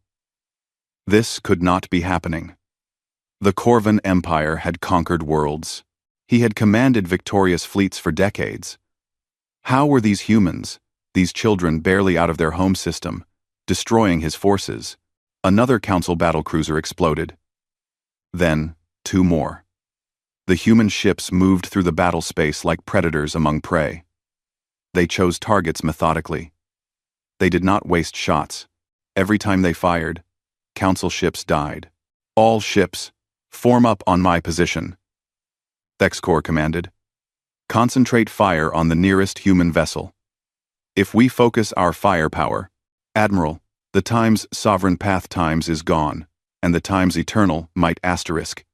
This could not be happening. The Corvan Empire had conquered worlds. He had commanded victorious fleets for decades. How were these humans, these children barely out of their home system, destroying his forces? Another Council battlecruiser exploded. Then, two more. The human ships moved through the battle space like predators among prey. They chose targets methodically. They did not waste shots. Every time they fired, Council ships died. All ships, form up on my position. Thexcor commanded. Concentrate fire on the nearest human vessel. If we focus our firepower, Admiral, the times sovereign path times is gone, and the times eternal might asterisk.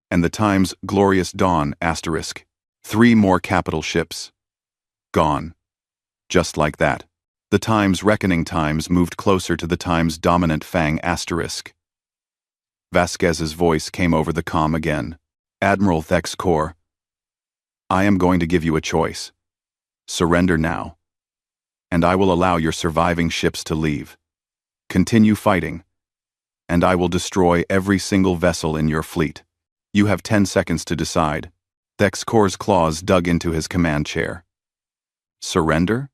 And the times glorious dawn asterisk. 3 more capital ships. Gone. Just like that. The times reckoning times moved closer to the times dominant fang asterisk. Vasquez's voice came over the comm again. Admiral Thexcor, I am going to give you a choice. Surrender now. And I will allow your surviving ships to leave. Continue fighting. And I will destroy every single vessel in your fleet. You have 10 seconds to decide. Thexcor's claws dug into his command chair. Surrender?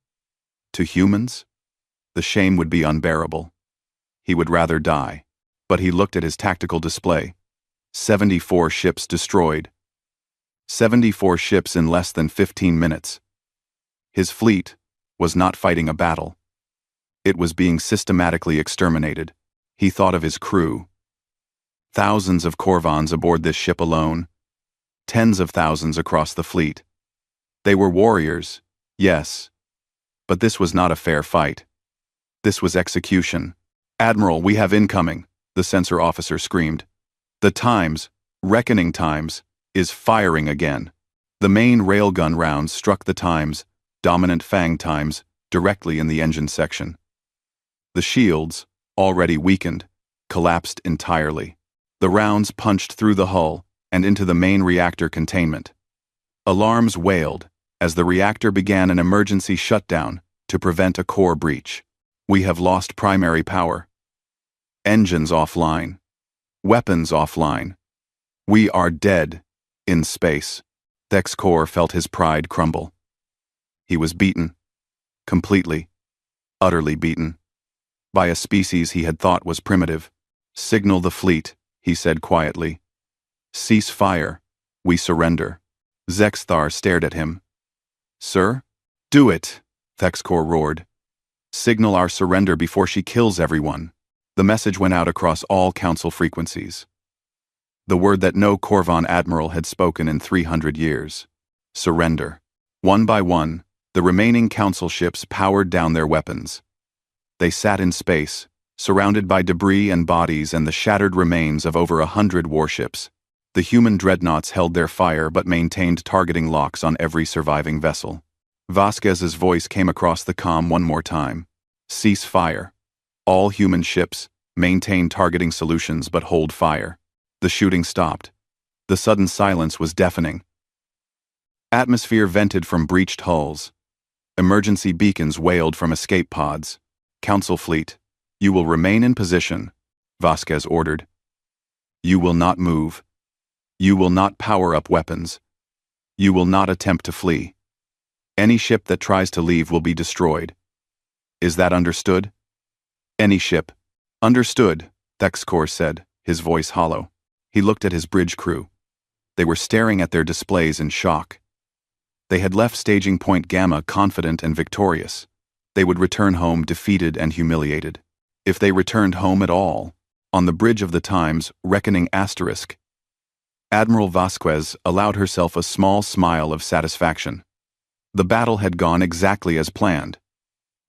To humans? The shame would be unbearable. He would rather die. But he looked at his tactical display. 74 ships destroyed. 74 ships in less than 15 minutes. His fleet was not fighting a battle. It was being systematically exterminated. He thought of his crew. Thousands of Corvans aboard this ship alone. Tens of thousands across the fleet. They were warriors, yes. But this was not a fair fight. This was execution. Admiral, we have incoming, the sensor officer screamed. The times, reckoning times, is firing again. The main railgun rounds struck the times, dominant fang times, directly in the engine section. The shields, already weakened, collapsed entirely. The rounds punched through the hull and into the main reactor containment. Alarms wailed as the reactor began an emergency shutdown to prevent a core breach. We have lost primary power. Engines offline. Weapons offline. We are dead in space. Thexcor felt his pride crumble. He was beaten. Completely. Utterly beaten. By a species he had thought was primitive. Signal the fleet, he said quietly. Cease fire. We surrender. Zexthar stared at him. Sir? Do it, Thexcor roared. Signal our surrender before she kills everyone. The message went out across all council frequencies. The word that no Corvan admiral had spoken in 300 years. Surrender. One by one, the remaining council ships powered down their weapons. They sat in space, surrounded by debris and bodies and the shattered remains of over 100 warships. The human dreadnoughts held their fire but maintained targeting locks on every surviving vessel. Vasquez's voice came across the comm one more time. Cease fire. All human ships, maintain targeting solutions but hold fire. The shooting stopped. The sudden silence was deafening. Atmosphere vented from breached hulls. Emergency beacons wailed from escape pods. Council fleet, you will remain in position, Vasquez ordered. You will not move. You will not power up weapons. You will not attempt to flee. Any ship that tries to leave will be destroyed. Is that understood? Any ship. Understood, Thexcor said, his voice hollow. He looked at his bridge crew. They were staring at their displays in shock. They had left staging point Gamma confident and victorious. They would return home defeated and humiliated. If they returned home at all, on the bridge of the times, reckoning asterisk. Admiral Vasquez allowed herself a small smile of satisfaction. The battle had gone exactly as planned.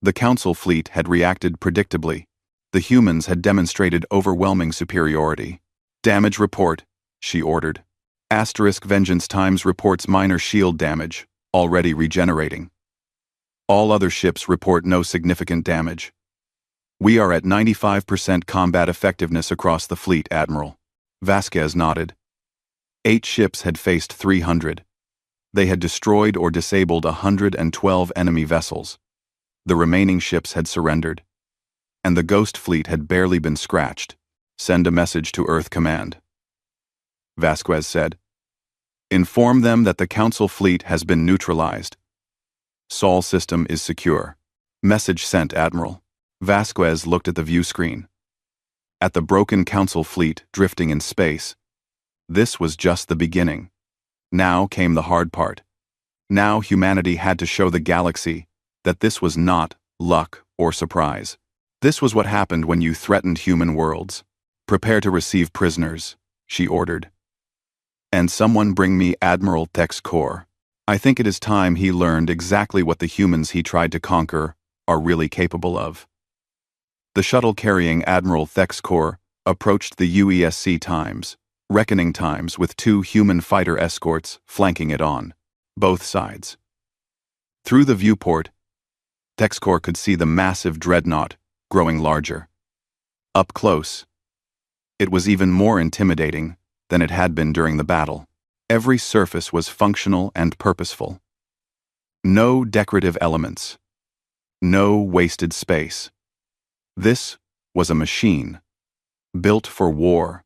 The Council fleet had reacted predictably. The humans had demonstrated overwhelming superiority. Damage report, she ordered. Asterisk Vengeance Times reports minor shield damage, already regenerating. All other ships report no significant damage. We are at 95% combat effectiveness across the fleet, Admiral. Vasquez nodded. 8 ships had faced 300. They had destroyed or disabled 112 enemy vessels. The remaining ships had surrendered. And the Ghost Fleet had barely been scratched. Send a message to Earth Command. Vasquez said. Inform them that the Council fleet has been neutralized. Sol system is secure. Message sent, Admiral. Vasquez looked at the view screen. At the broken Council fleet drifting in space. This was just the beginning. Now came the hard part. Now humanity had to show the galaxy that this was not luck or surprise. This was what happened when you threatened human worlds. Prepare to receive prisoners, she ordered. And someone bring me Admiral Thexkor. I think it is time he learned exactly what the humans he tried to conquer are really capable of. The shuttle carrying Admiral Thexkor approached the UESC Times, reckoning times with 2 human fighter escorts flanking it on both sides. Through the viewport, Thexkor could see the massive dreadnought growing larger. Up close, it was even more intimidating than it had been during the battle. Every surface was functional and purposeful. No decorative elements. No wasted space. This was a machine, built for war,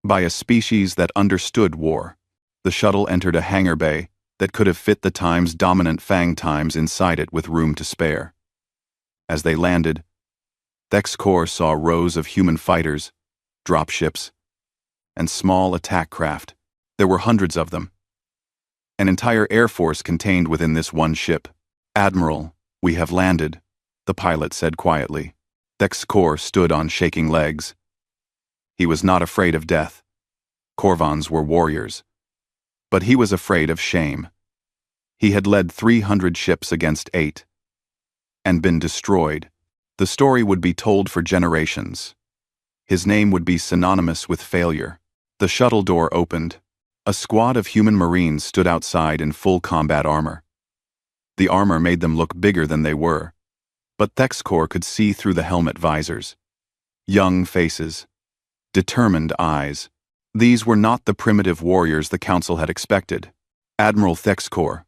by a species that understood war. The shuttle entered a hangar bay that could have fit the Time's dominant Fang Times inside it with room to spare. As they landed, Thexkor saw rows of human fighters, dropships, and small attack craft. There were hundreds of them. An entire air force contained within this one ship. Admiral, we have landed, the pilot said quietly. Thexkor stood on shaking legs. He was not afraid of death. Korvans were warriors. But he was afraid of shame. He had led 300 ships against 8. And been destroyed. The story would be told for generations. His name would be synonymous with failure. The shuttle door opened. A squad of human marines stood outside in full combat armor. The armor made them look bigger than they were. But Thexkor could see through the helmet visors. Young faces. Determined eyes. These were not the primitive warriors the Council had expected. Admiral Thexkor,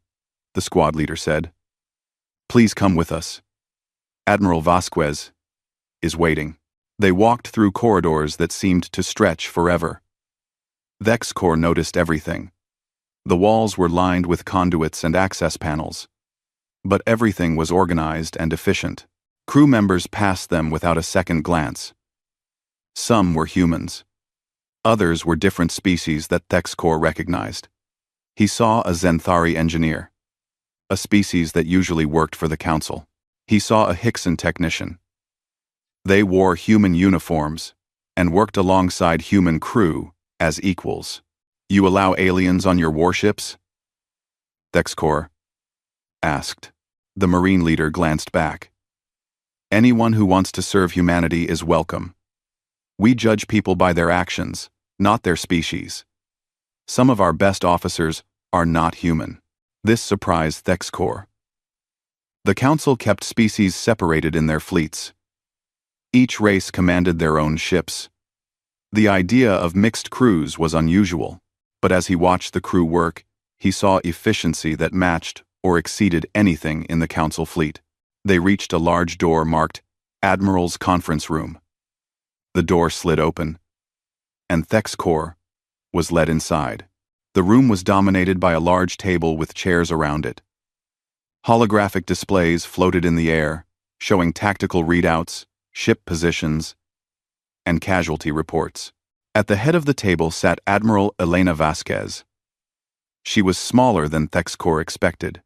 the squad leader said. Please come with us. Admiral Vasquez is waiting. They walked through corridors that seemed to stretch forever. Thexkor noticed everything. The walls were lined with conduits and access panels. But everything was organized and efficient. Crew members passed them without a second glance. Some were humans. Others were different species that Thexkor recognized. He saw a Zenthari engineer, a species that usually worked for the Council. He saw a Hickson technician. They wore human uniforms and worked alongside human crew as equals. You allow aliens on your warships? Thexkor asked. The Marine leader glanced back. Anyone who wants to serve humanity is welcome. We judge people by their actions, not their species. Some of our best officers are not human. This surprised Thexkor. The Council kept species separated in their fleets. Each race commanded their own ships. The idea of mixed crews was unusual, but as he watched the crew work, he saw efficiency that matched or exceeded anything in the Council fleet. They reached a large door marked Admiral's Conference Room. The door slid open, and Thexkor was led inside. The room was dominated by a large table with chairs around it. Holographic displays floated in the air, showing tactical readouts, ship positions, and casualty reports. At the head of the table sat Admiral Elena Vasquez. She was smaller than Thexkor expected.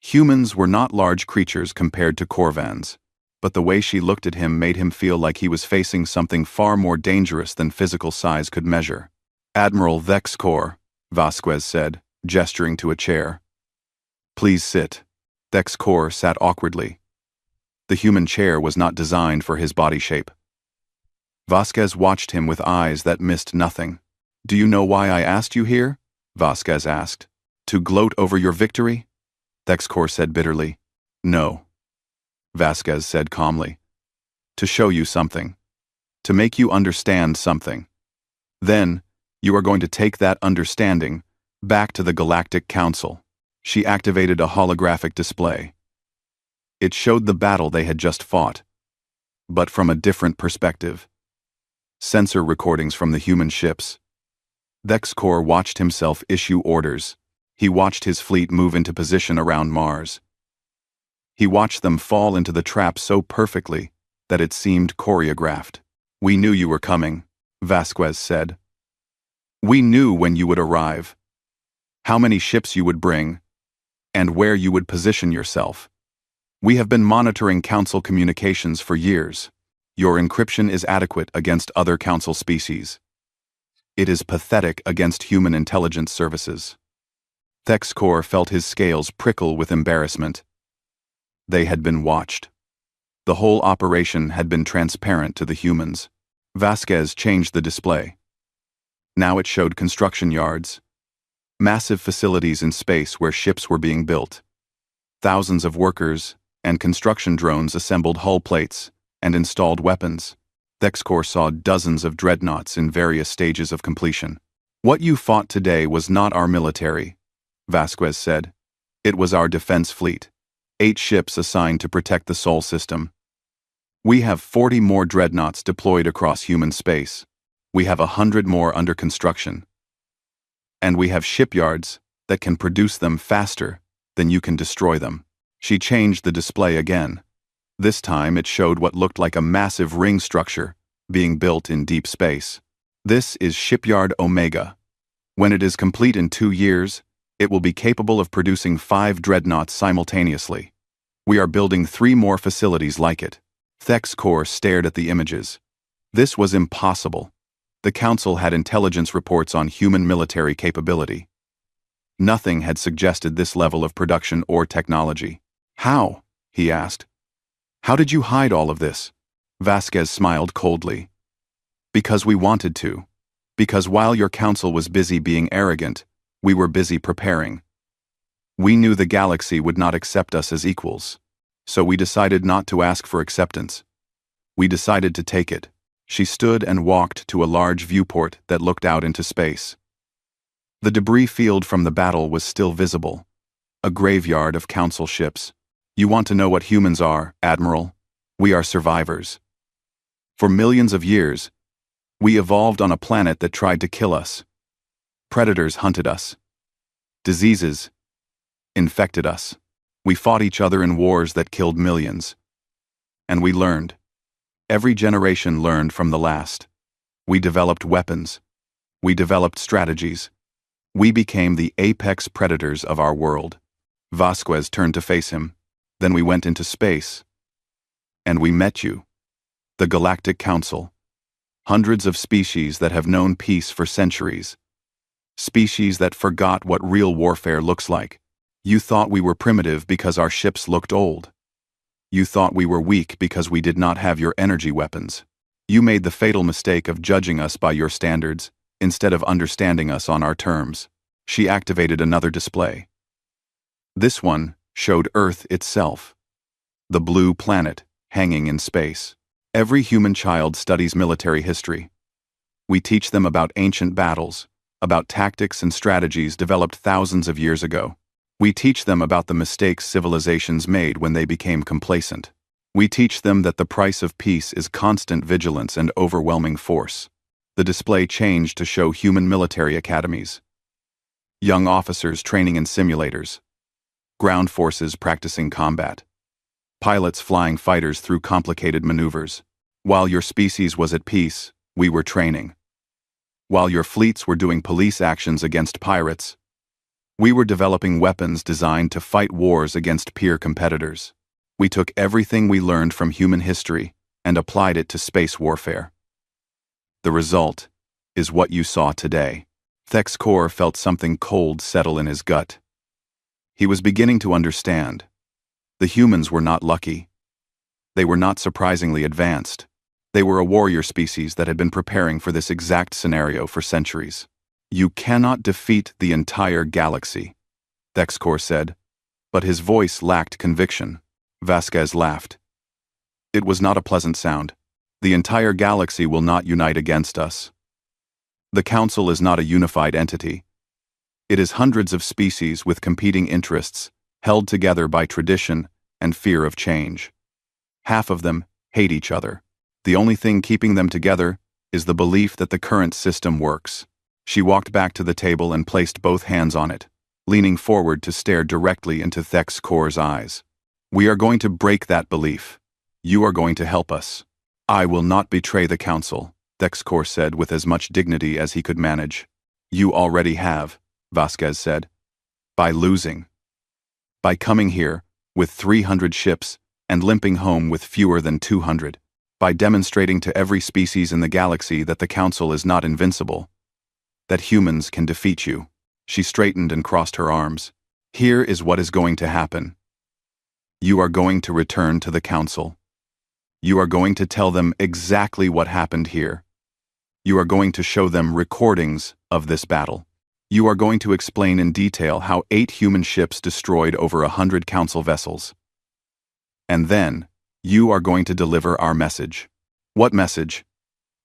Humans were not large creatures compared to Korvans, but the way she looked at him made him feel like he was facing something far more dangerous than physical size could measure. Admiral Thexkor, Vasquez said, gesturing to a chair. Please sit. Thexkor sat awkwardly. The human chair was not designed for his body shape. Vasquez watched him with eyes that missed nothing. Do you know why I asked you here? Vasquez asked. To gloat over your victory? Thexkor said bitterly. No. Vasquez said calmly. to show you something, to make you understand something. Then, you are going to take that understanding back to the Galactic Council." She activated a holographic display. It showed the battle they had just fought, but from a different perspective. Sensor recordings from the human ships. Thexkor watched himself issue orders. He watched his fleet move into position around Mars. He watched them fall into the trap so perfectly that it seemed choreographed. "We knew you were coming," Vasquez said. "We knew when you would arrive, how many ships you would bring, and where you would position yourself. We have been monitoring Council communications for years. Your encryption is adequate against other Council species. It is pathetic against human intelligence services." Thexkor felt his scales prickle with embarrassment. They had been watched. The whole operation had been transparent to the humans. Vasquez changed the display. Now it showed construction yards. Massive facilities in space where ships were being built. Thousands of workers and construction drones assembled hull plates and installed weapons. Thexkor saw dozens of dreadnoughts in various stages of completion. "What you fought today was not our military," Vasquez said. "It was our defense fleet. 8 ships assigned to protect the Sol system. We have 40 more dreadnoughts deployed across human space. We have 100 more under construction. And we have shipyards that can produce them faster than you can destroy them." She changed the display again. This time it showed what looked like a massive ring structure being built in deep space. "This is Shipyard Omega. When it is complete in 2 years, it will be capable of producing 5 dreadnoughts simultaneously. We are building 3 more facilities like it." Thexkor stared at the images. This was impossible. The Council had intelligence reports on human military capability. Nothing had suggested this level of production or technology. "How?" he asked. "How did you hide all of this?" Vasquez smiled coldly. "Because we wanted to. Because while your Council was busy being arrogant, we were busy preparing. We knew the galaxy would not accept us as equals. So we decided not to ask for acceptance. We decided to take it." She stood and walked to a large viewport that looked out into space. The debris field from the battle was still visible. A graveyard of Council ships. "You want to know what humans are, Admiral? We are survivors. For millions of years, we evolved on a planet that tried to kill us. Predators hunted us. Diseases infected us. We fought each other in wars that killed millions. And we learned. Every generation learned from the last. We developed weapons. We developed strategies. We became the apex predators of our world." Vasquez turned to face him. "Then we went into space. And we met you. The Galactic Council. Hundreds of species that have known peace for centuries. Species that forgot what real warfare looks like. You thought we were primitive because our ships looked old. You thought we were weak because we did not have your energy weapons. You made the fatal mistake of judging us by your standards, instead of understanding us on our terms." She activated another display. This one showed Earth itself. The blue planet, hanging in space. Every human child studies military history. We teach them about ancient battles, about tactics and strategies developed thousands of years ago. We teach them about the mistakes civilizations made when they became complacent. We teach them that the price of peace is constant vigilance and overwhelming force. The display changed to show human military academies. Young officers training in simulators. Ground forces practicing combat. Pilots flying fighters through complicated maneuvers. While your species was at peace, we were training. While your fleets were doing police actions against pirates, we were developing weapons designed to fight wars against peer competitors. We took everything we learned from human history and applied it to space warfare. The result is what you saw today. Thexkor felt something cold settle in his gut. He was beginning to understand. The humans were not lucky. They were not surprisingly advanced. They were a warrior species that had been preparing for this exact scenario for centuries. You cannot defeat the entire galaxy, Thexkor said, but his voice lacked conviction. Vasquez laughed. It was not a pleasant sound. The entire galaxy will not unite against us. The Council is not a unified entity. It is hundreds of species with competing interests, held together by tradition and fear of change. Half of them hate each other. The only thing keeping them together is the belief that the current system works. She walked back to the table and placed both hands on it, leaning forward to stare directly into Thexcor's eyes. We are going to break that belief. You are going to help us. I will not betray the Council, Thexcor said with as much dignity as he could manage. You already have, Vasquez said. By losing. By coming here with 300 ships and limping home with fewer than 200. By demonstrating to every species in the galaxy that the Council is not invincible. That humans can defeat you. She straightened and crossed her arms. Here is what is going to happen. You are going to return to the Council. You are going to tell them exactly what happened here. You are going to show them recordings of this battle. You are going to explain in detail how 8 human ships destroyed over 100 Council vessels. And then, you are going to deliver our message. What message?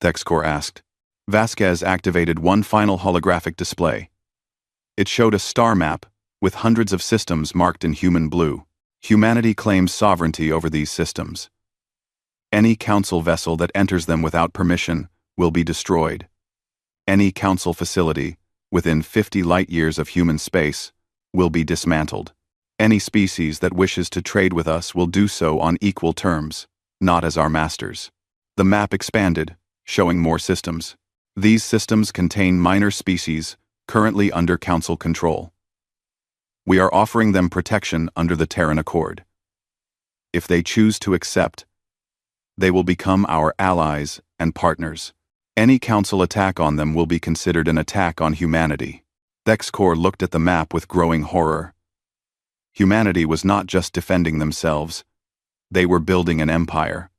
Thexcor asked. Vasquez activated one final holographic display. It showed a star map with hundreds of systems marked in human blue. Humanity claims sovereignty over these systems. Any Council vessel that enters them without permission will be destroyed. Any Council facility within 50 light-years of human space will be dismantled. Any species that wishes to trade with us will do so on equal terms, not as our masters. The map expanded, showing more systems. These systems contain minor species currently under Council control. We are offering them protection under the Terran Accord. If they choose to accept, they will become our allies and partners. Any Council attack on them will be considered an attack on humanity. Thexcor looked at the map with growing horror. Humanity was not just defending themselves. They were building an empire.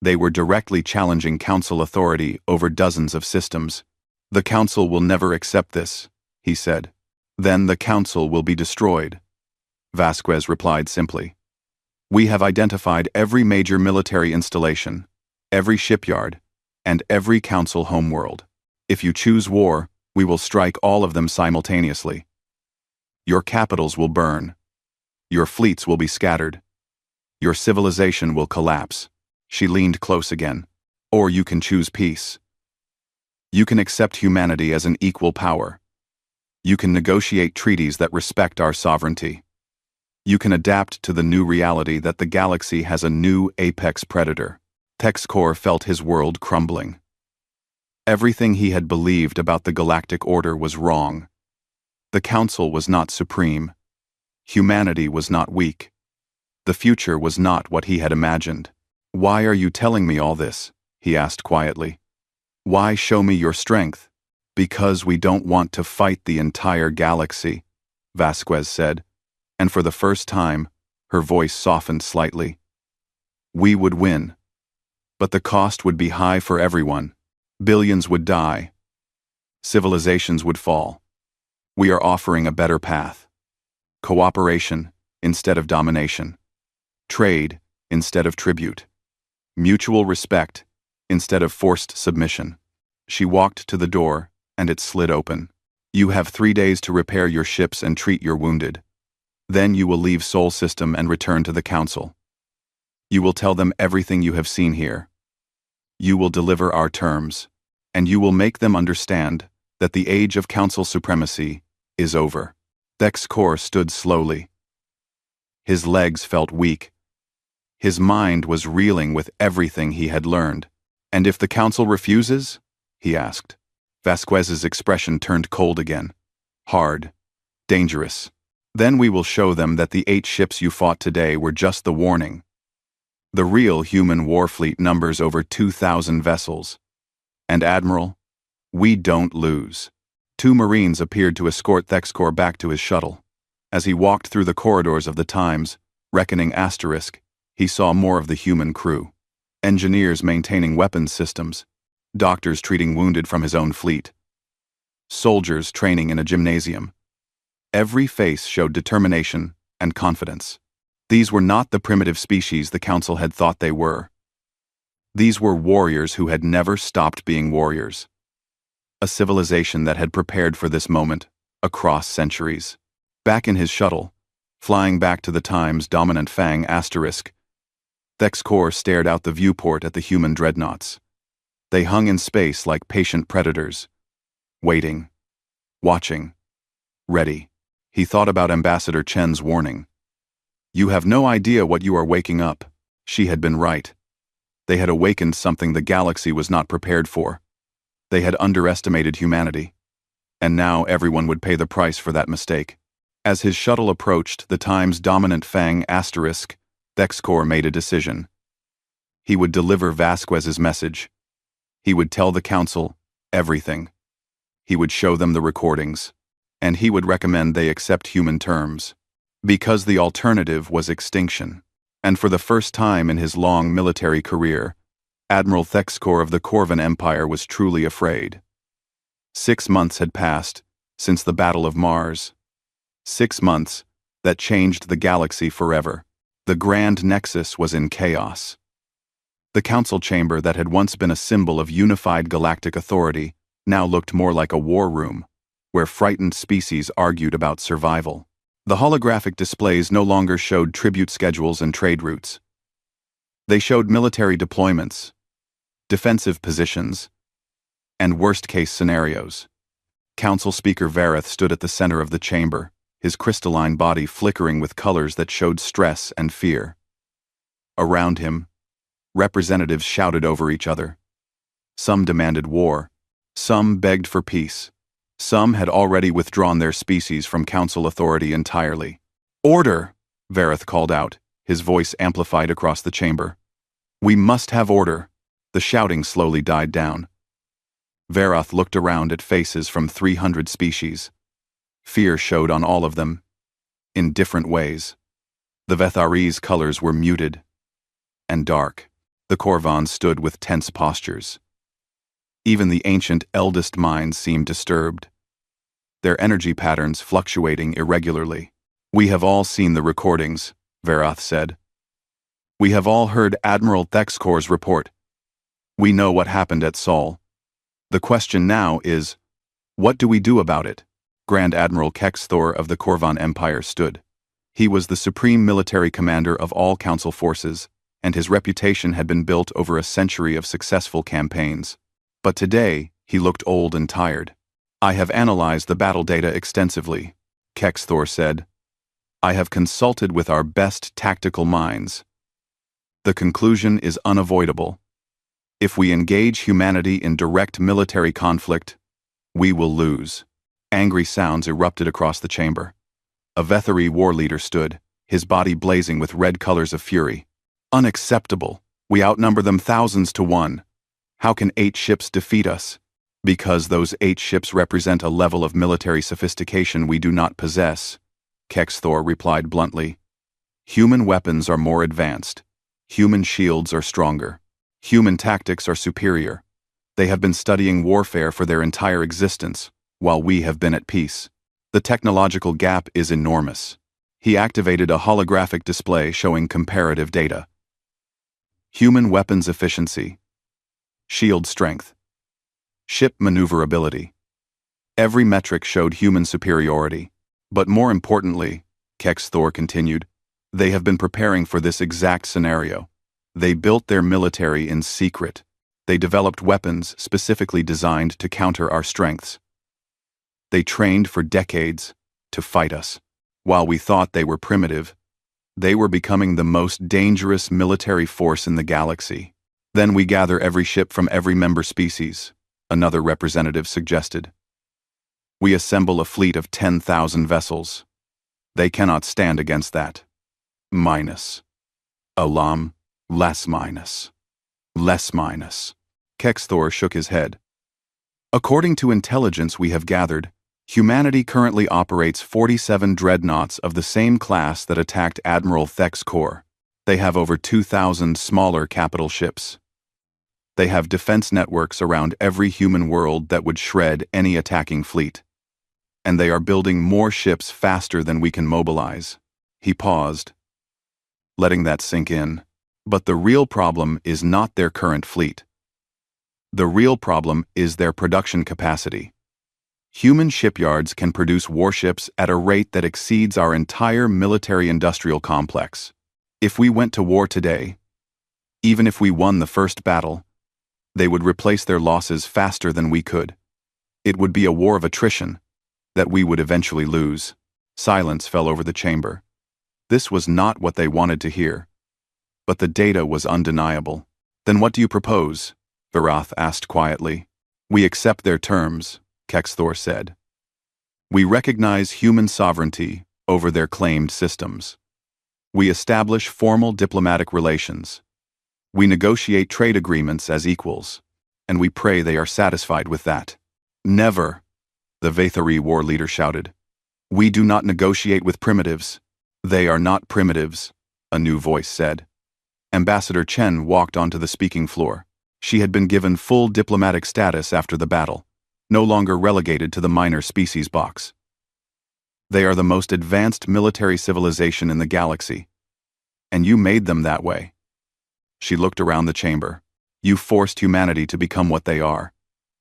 They were directly challenging Council authority over dozens of systems. The Council will never accept this, he said. Then the Council will be destroyed. Vasquez replied simply. We have identified every major military installation, every shipyard, and every Council homeworld. If you choose war, we will strike all of them simultaneously. Your capitals will burn. Your fleets will be scattered. Your civilization will collapse. She leaned close again. Or you can choose peace. You can accept humanity as an equal power. You can negotiate treaties that respect our sovereignty. You can adapt to the new reality that the galaxy has a new apex predator. Thexcor felt his world crumbling. Everything he had believed about the Galactic Order was wrong. The Council was not supreme. Humanity was not weak. The future was not what he had imagined. Why are you telling me all this? He asked quietly. Why show me your strength? Because we don't want to fight the entire galaxy, Vasquez said, and for the first time, her voice softened slightly. We would win. But the cost would be high for everyone. Billions would die. Civilizations would fall. We are offering a better path. Cooperation instead of domination. Trade instead of tribute. Mutual respect instead of forced submission. She walked to the door, and it slid open. You have 3 days to repair your ships and treat your wounded. Then you will leave Sol System and return to the Council. You will tell them everything you have seen here. You will deliver our terms, and you will make them understand that the age of Council supremacy is over. Thexcor stood slowly. His legs felt weak. His mind was reeling with everything he had learned. And if the Council refuses? He asked. Vasquez's expression turned cold again. Hard. Dangerous. Then we will show them that the 8 ships you fought today were just the warning. The real human war fleet numbers over 2,000 vessels. And Admiral, we don't lose. 2 Marines appeared to escort Thexcor back to his shuttle. As he walked through the corridors of the Times, reckoning asterisk, he saw more of the human crew. Engineers maintaining weapons systems. Doctors treating wounded from his own fleet. Soldiers training in a gymnasium. Every face showed determination and confidence. These were not the primitive species the Council had thought they were. These were warriors who had never stopped being warriors. A civilization that had prepared for this moment, across centuries. Back in his shuttle, flying back to the time's dominant Fang asterisk, Thexcor stared out the viewport at the human dreadnoughts. They hung in space like patient predators, waiting, watching, ready. He thought about Ambassador Chen's warning. You have no idea what you are waking up. She had been right. They had awakened something the galaxy was not prepared for. They had underestimated humanity. And now everyone would pay the price for that mistake. As his shuttle approached the time's dominant Fang asterisk, Thexcor made a decision. He would deliver Vasquez's message. He would tell the Council everything. He would show them the recordings. And he would recommend they accept human terms. Because the alternative was extinction. And for the first time in his long military career, Admiral Thexcor of the Corvan Empire was truly afraid. 6 months had passed since the Battle of Mars. 6 months that changed the galaxy forever. The Grand Nexus was in chaos. The council chamber that had once been a symbol of unified galactic authority now looked more like a war room, where frightened species argued about survival. The holographic displays no longer showed tribute schedules and trade routes. They showed military deployments, defensive positions, and worst-case scenarios. Council Speaker Vareth stood at the center of the chamber, his crystalline body flickering with colors that showed stress and fear. Around him, representatives shouted over each other. Some demanded war. Some begged for peace. Some had already withdrawn their species from council authority entirely. Order! Vareth called out, his voice amplified across the chamber. We must have order. The shouting slowly died down. Vareth looked around at faces from 300 species. Fear showed on all of them, in different ways. The Vethari's colors were muted and dark. The Corvans stood with tense postures. Even the ancient eldest minds seemed disturbed, their energy patterns fluctuating irregularly. We have all seen the recordings, Vareth said. We have all heard Admiral Thexcor's report. We know what happened at Sol. The question now is, what do we do about it? Grand Admiral Kexthor of the Corvan Empire stood. He was the supreme military commander of all council forces, and his reputation had been built over a century of successful campaigns. But today, he looked old and tired. I have analyzed the battle data extensively, Kexthor said. I have consulted with our best tactical minds. The conclusion is unavoidable. If we engage humanity in direct military conflict, we will lose. Angry sounds erupted across the chamber. A Vethari war leader stood, his body blazing with red colors of fury. Unacceptable. We outnumber them thousands to 1. How can 8 ships defeat us? Because those 8 ships represent a level of military sophistication we do not possess, Kexthor replied bluntly. Human weapons are more advanced. Human shields are stronger. Human tactics are superior. They have been studying warfare for their entire existence, while we have been at peace. The technological gap is enormous. He activated a holographic display showing comparative data. Human weapons efficiency. Shield strength. Ship maneuverability. Every metric showed human superiority. But more importantly, Kexthor continued, they have been preparing for this exact scenario. They built their military in secret. They developed weapons specifically designed to counter our strengths. They trained for decades to fight us. While we thought they were primitive, they were becoming the most dangerous military force in the galaxy. Then we gather every ship from every member species, another representative suggested. We assemble a fleet of 10,000 vessels. They cannot stand against that. Minus. Alam, less minus. Less minus. Kexthor shook his head. According to intelligence we have gathered, humanity currently operates 47 dreadnoughts of the same class that attacked Admiral Thexcor. They have over 2,000 smaller capital ships. They have defense networks around every human world that would shred any attacking fleet. And they are building more ships faster than we can mobilize. He paused, letting that sink in. But the real problem is not their current fleet. The real problem is their production capacity. Human shipyards can produce warships at a rate that exceeds our entire military-industrial complex. If we went to war today, even if we won the first battle, they would replace their losses faster than we could. It would be a war of attrition that we would eventually lose. Silence fell over the chamber. This was not what they wanted to hear. But the data was undeniable. Then what do you propose? Varath asked quietly. We accept their terms, Kexthor said. We recognize human sovereignty over their claimed systems. We establish formal diplomatic relations. We negotiate trade agreements as equals, and we pray they are satisfied with that. Never, the Vathari war leader shouted. We do not negotiate with primitives. They are not primitives, a new voice said. Ambassador Chen walked onto the speaking floor. She had been given full diplomatic status after the battle, no longer relegated to the minor species box. They are the most advanced military civilization in the galaxy, and you made them that way. She looked around the chamber. You forced humanity to become what they are.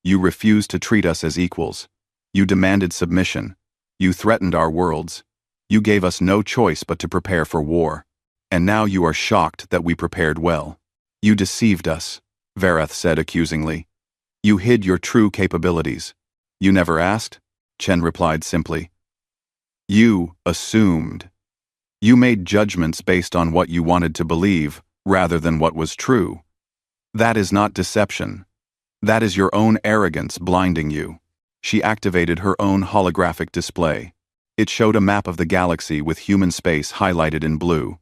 You refused to treat us as equals. You demanded submission. You threatened our worlds. You gave us no choice but to prepare for war. And now you are shocked that we prepared well. You deceived us, Varath said accusingly. You hid your true capabilities. You never asked? Chen replied simply. You assumed. You made judgments based on what you wanted to believe, rather than what was true. That is not deception. That is your own arrogance blinding you. She activated her own holographic display. It showed a map of the galaxy with human space highlighted in blue.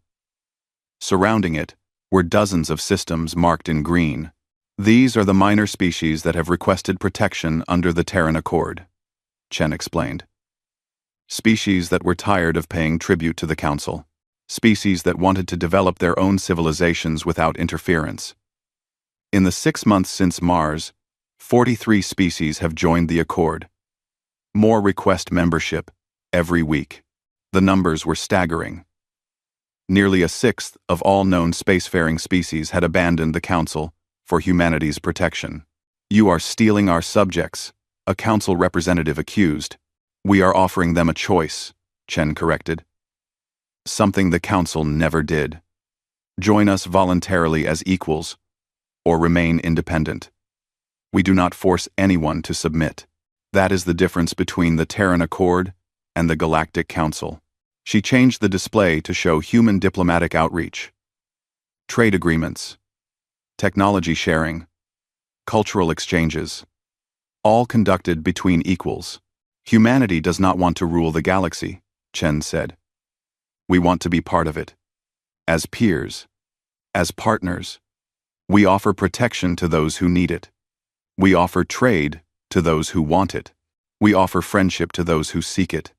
Surrounding it were dozens of systems marked in green. These are the minor species that have requested protection under the Terran Accord, Chen explained. Species that were tired of paying tribute to the Council. Species that wanted to develop their own civilizations without interference. In the 6 months since Mars, 43 species have joined the Accord. More request membership every week. The numbers were staggering. Nearly a sixth of all known spacefaring species had abandoned the Council for humanity's protection. You are stealing our subjects, a Council representative accused. We are offering them a choice, Chen corrected. Something the Council never did. Join us voluntarily as equals, or remain independent. We do not force anyone to submit. That is the difference between the Terran Accord and the Galactic Council. She changed the display to show human diplomatic outreach. Trade agreements, technology sharing, cultural exchanges, all conducted between equals. Humanity does not want to rule the galaxy, Chen said. We want to be part of it. As peers, as partners, we offer protection to those who need it. We offer trade to those who want it. We offer friendship to those who seek it.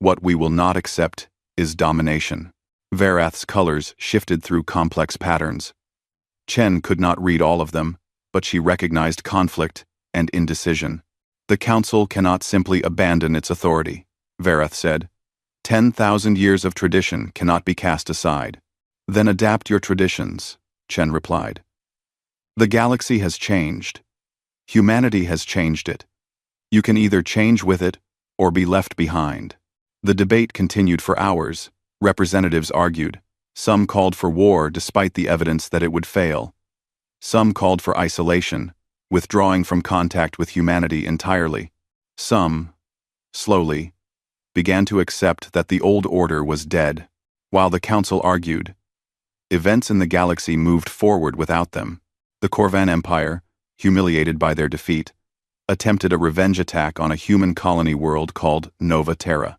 What we will not accept is domination. Varath's colors shifted through complex patterns. Chen could not read all of them, but she recognized conflict and indecision. The Council cannot simply abandon its authority, Varath said. 10,000 years of tradition cannot be cast aside. Then adapt your traditions, Chen replied. The galaxy has changed. Humanity has changed it. You can either change with it or be left behind. The debate continued for hours. Representatives argued. Some called for war despite the evidence that it would fail. Some called for isolation, withdrawing from contact with humanity entirely. Some, slowly, began to accept that the old order was dead, while the Council argued. Events in the galaxy moved forward without them. The Corvan Empire, humiliated by their defeat, attempted a revenge attack on a human colony world called Nova Terra.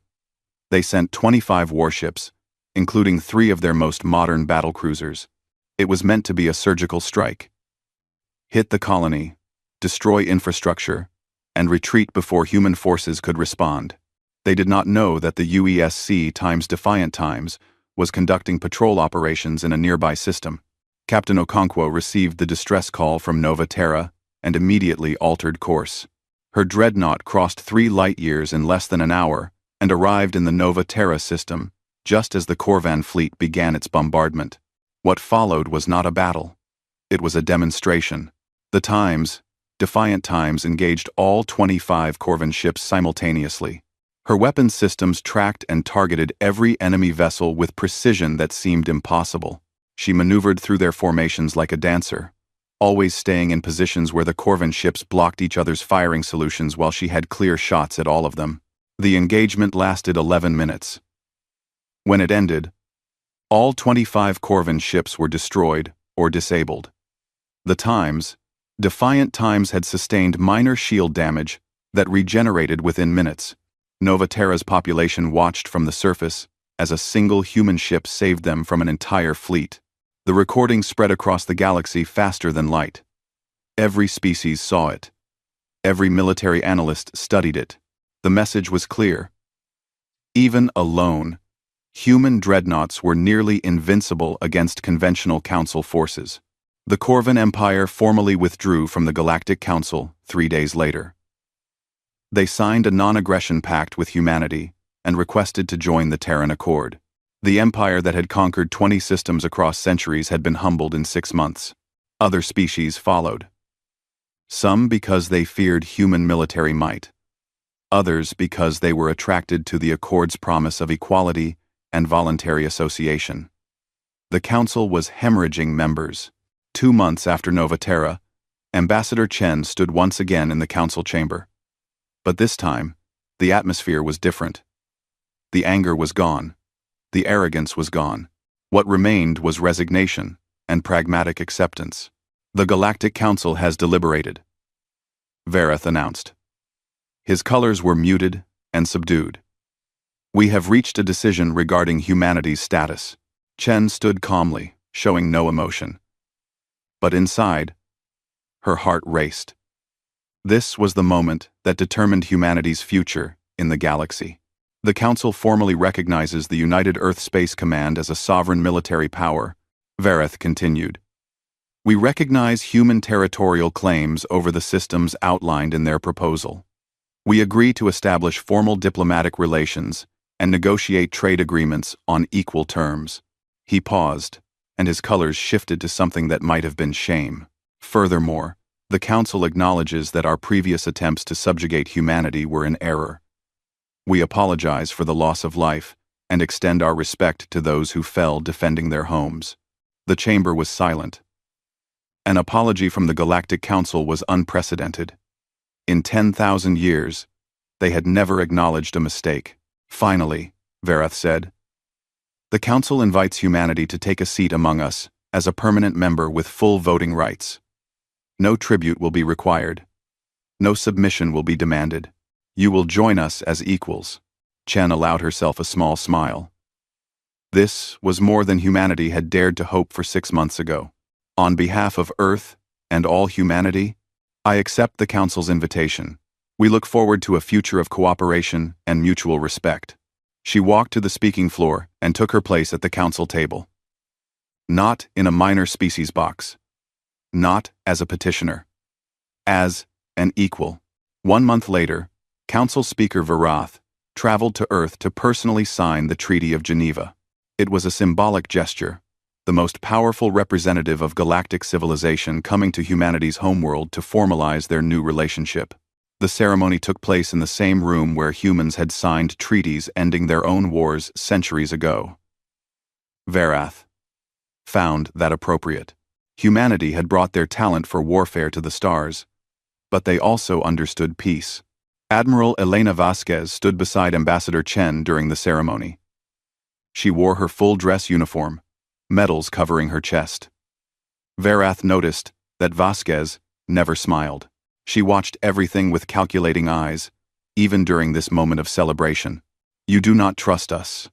They sent 25 warships, including 3 of their most modern battlecruisers. It was meant to be a surgical strike. Hit the colony, destroy infrastructure, and retreat before human forces could respond. They did not know that the UESC times Defiant Times was conducting patrol operations in a nearby system. Captain Okonkwo received the distress call from Nova Terra and immediately altered course. Her dreadnought crossed 3 light-years in less than an hour and arrived in the Nova Terra system just as the Corvan fleet began its bombardment. What followed was not a battle. It was a demonstration. The Times, Defiant Times, engaged all 25 Corvin ships simultaneously. Her weapons systems tracked and targeted every enemy vessel with precision that seemed impossible. She maneuvered through their formations like a dancer, always staying in positions where the Corvin ships blocked each other's firing solutions while she had clear shots at all of them. The engagement lasted 11 minutes. When it ended, all 25 Corvin ships were destroyed or disabled. The Times, Defiant Times, had sustained minor shield damage that regenerated within minutes. Nova Terra's population watched from the surface as a single human ship saved them from an entire fleet. The recording spread across the galaxy faster than light. Every species saw it. Every military analyst studied it. The message was clear. Even alone, human dreadnoughts were nearly invincible against conventional Council forces. The Corvin Empire formally withdrew from the Galactic Council 3 days later. They signed a non-aggression pact with humanity and requested to join the Terran Accord. The empire that had conquered 20 systems across centuries had been humbled in 6 months. Other species followed. Some because they feared human military might. Others because they were attracted to the Accord's promise of equality and voluntary association. The Council was hemorrhaging members. 2 months after Nova Terra, Ambassador Chen stood once again in the Council chamber. But this time, the atmosphere was different. The anger was gone. The arrogance was gone. What remained was resignation and pragmatic acceptance. The Galactic Council has deliberated, Vareth announced. His colors were muted and subdued. We have reached a decision regarding humanity's status. Chen stood calmly, showing no emotion. But inside, her heart raced. This was the moment that determined humanity's future in the galaxy. The Council formally recognizes the United Earth Space Command as a sovereign military power, Vareth continued. We recognize human territorial claims over the systems outlined in their proposal. We agree to establish formal diplomatic relations and negotiate trade agreements on equal terms. He paused, and his colors shifted to something that might have been shame. Furthermore, the Council acknowledges that our previous attempts to subjugate humanity were in error. We apologize for the loss of life and extend our respect to those who fell defending their homes. The chamber was silent. An apology from the Galactic Council was unprecedented. In 10,000 years, they had never acknowledged a mistake. Finally, Vareth said, the Council invites humanity to take a seat among us as a permanent member with full voting rights. No tribute will be required. No submission will be demanded. You will join us as equals. Chen allowed herself a small smile. This was more than humanity had dared to hope for 6 months ago. On behalf of Earth and all humanity, I accept the Council's invitation. We look forward to a future of cooperation and mutual respect. She walked to the speaking floor and took her place at the Council table. Not in a minor species box. Not as a petitioner. As an equal. 1 month later, Council Speaker Varath traveled to Earth to personally sign the Treaty of Geneva. It was a symbolic gesture, the most powerful representative of galactic civilization coming to humanity's homeworld to formalize their new relationship. The ceremony took place in the same room where humans had signed treaties ending their own wars centuries ago. Varath found that appropriate. Humanity had brought their talent for warfare to the stars, but they also understood peace. Admiral Elena Vasquez stood beside Ambassador Chen during the ceremony. She wore her full dress uniform, medals covering her chest. Varath noticed that Vasquez never smiled. She watched everything with calculating eyes, even during this moment of celebration. You do not trust us,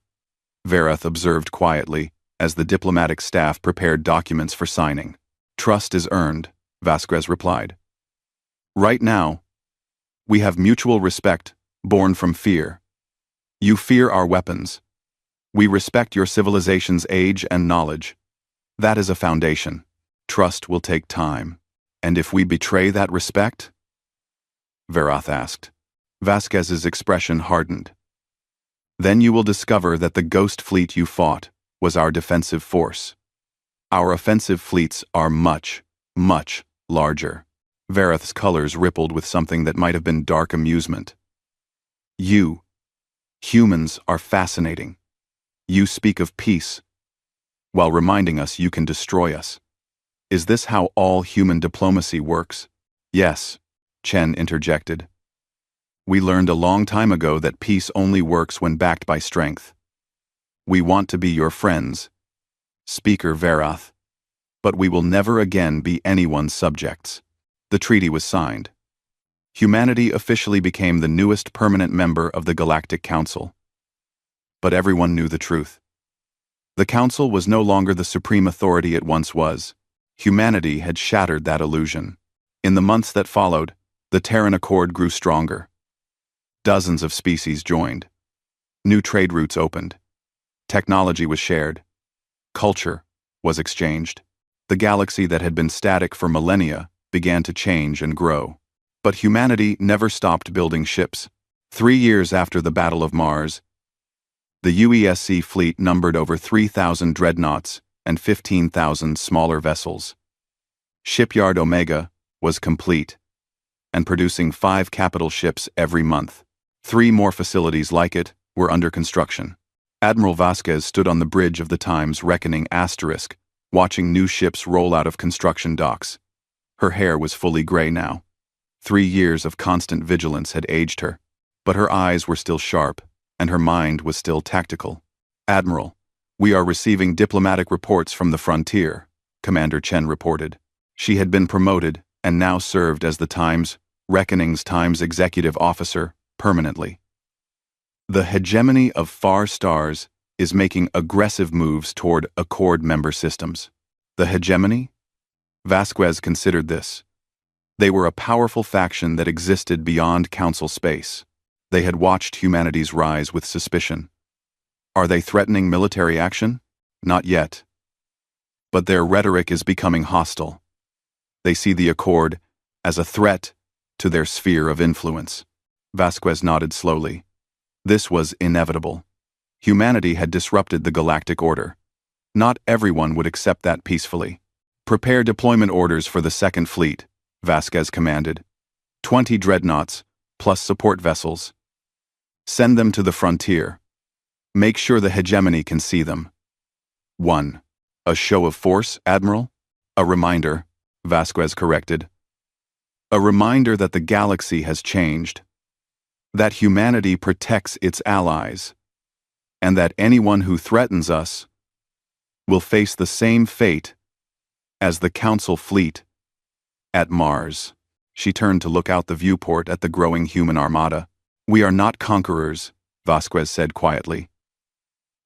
Varath observed quietly as the diplomatic staff prepared documents for signing. Trust is earned, Vasquez replied. Right now, we have mutual respect born from fear. You fear our weapons. We respect your civilization's age and knowledge. That is a foundation. Trust will take time. And if we betray that respect? Varath asked. Vasquez's expression hardened. Then you will discover that the ghost fleet you fought was our defensive force. Our offensive fleets are much, much larger. Vareth's colors rippled with something that might have been dark amusement. You, humans, are fascinating. You speak of peace, while reminding us you can destroy us. Is this how all human diplomacy works? Yes, Chen interjected. We learned a long time ago that peace only works when backed by strength. We want to be your friends, Speaker Vareth, but we will never again be anyone's subjects. The treaty was signed. Humanity officially became the newest permanent member of the Galactic Council. But everyone knew the truth. The Council was no longer the supreme authority it once was. Humanity had shattered that illusion. In the months that followed, the Terran Accord grew stronger. Dozens of species joined. New trade routes opened. Technology was shared. Culture was exchanged. The galaxy that had been static for millennia began to change and grow. But humanity never stopped building ships. 3 years after the Battle of Mars, the UESC fleet numbered over 3,000 dreadnoughts and 15,000 smaller vessels. Shipyard Omega was complete and producing 5 capital ships every month. 3 more facilities like it were under construction. Admiral Vasquez stood on the bridge of the Times Reckoning asterisk, watching new ships roll out of construction docks. Her hair was fully gray now. 3 years of constant vigilance had aged her, but her eyes were still sharp, and her mind was still tactical. Admiral, we are receiving diplomatic reports from the frontier, Commander Chen reported. She had been promoted and now served as the Times Reckoning's Times executive officer permanently. The hegemony of far stars is making aggressive moves toward Accord member systems. The hegemony? Vasquez considered this. They were a powerful faction that existed beyond Council space. They had watched humanity's rise with suspicion. Are they threatening military action? Not yet. But their rhetoric is becoming hostile. They see the Accord as a threat to their sphere of influence. Vasquez nodded slowly. This was inevitable. Humanity had disrupted the galactic order. Not everyone would accept that peacefully. Prepare deployment orders for the Second Fleet, Vasquez commanded. 20 dreadnoughts, plus support vessels. Send them to the frontier. Make sure the hegemony can see them. 1. A show of force, Admiral? A reminder, Vasquez corrected. A reminder that the galaxy has changed. That humanity protects its allies. And that anyone who threatens us will face the same fate as the Council fleet at Mars. She turned to look out the viewport at the growing human armada. We are not conquerors, Vasquez said quietly.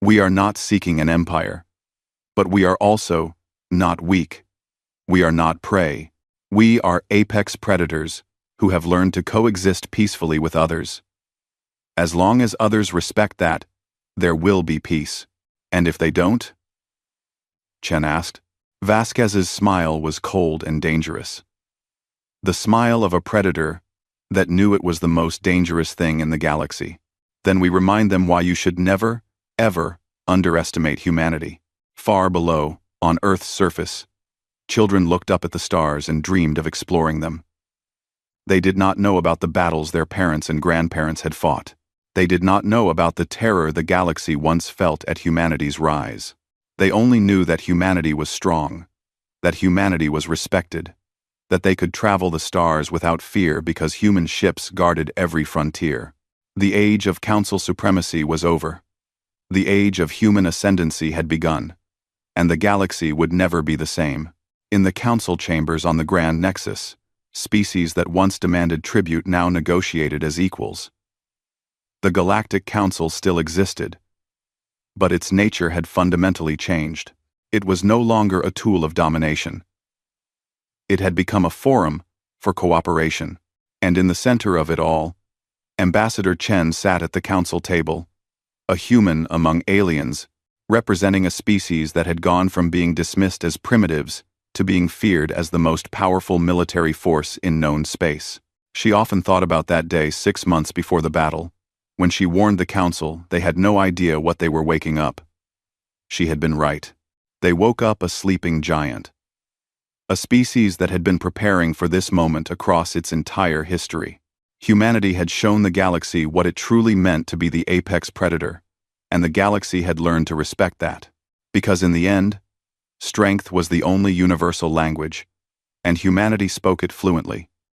We are not seeking an empire. But we are also not weak. We are not prey. We are apex predators who have learned to coexist peacefully with others. As long as others respect that, there will be peace. And if they don't? Chen asked. Vasquez's smile was cold and dangerous. The smile of a predator that knew it was the most dangerous thing in the galaxy. Then we remind them why you should never, ever underestimate humanity. Far below, on Earth's surface, children looked up at the stars and dreamed of exploring them. They did not know about the battles their parents and grandparents had fought. They did not know about the terror the galaxy once felt at humanity's rise. They only knew that humanity was strong, that humanity was respected, that they could travel the stars without fear because human ships guarded every frontier. The age of Council supremacy was over. The age of human ascendancy had begun, and the galaxy would never be the same. In the Council chambers on the Grand Nexus, species that once demanded tribute now negotiated as equals. The Galactic Council still existed, but its nature had fundamentally changed. It was no longer a tool of domination. It had become a forum for cooperation, and in the center of it all, Ambassador Chen sat at the council table, a human among aliens, representing a species that had gone from being dismissed as primitives to being feared as the most powerful military force in known space. She often thought about that day 6 months before the battle, when she warned the council they had no idea what they were waking up. She had been right. They woke up a sleeping giant. A species that had been preparing for this moment across its entire history. Humanity had shown the galaxy what it truly meant to be the apex predator, and the galaxy had learned to respect that. Because in the end, strength was the only universal language, and humanity spoke it fluently.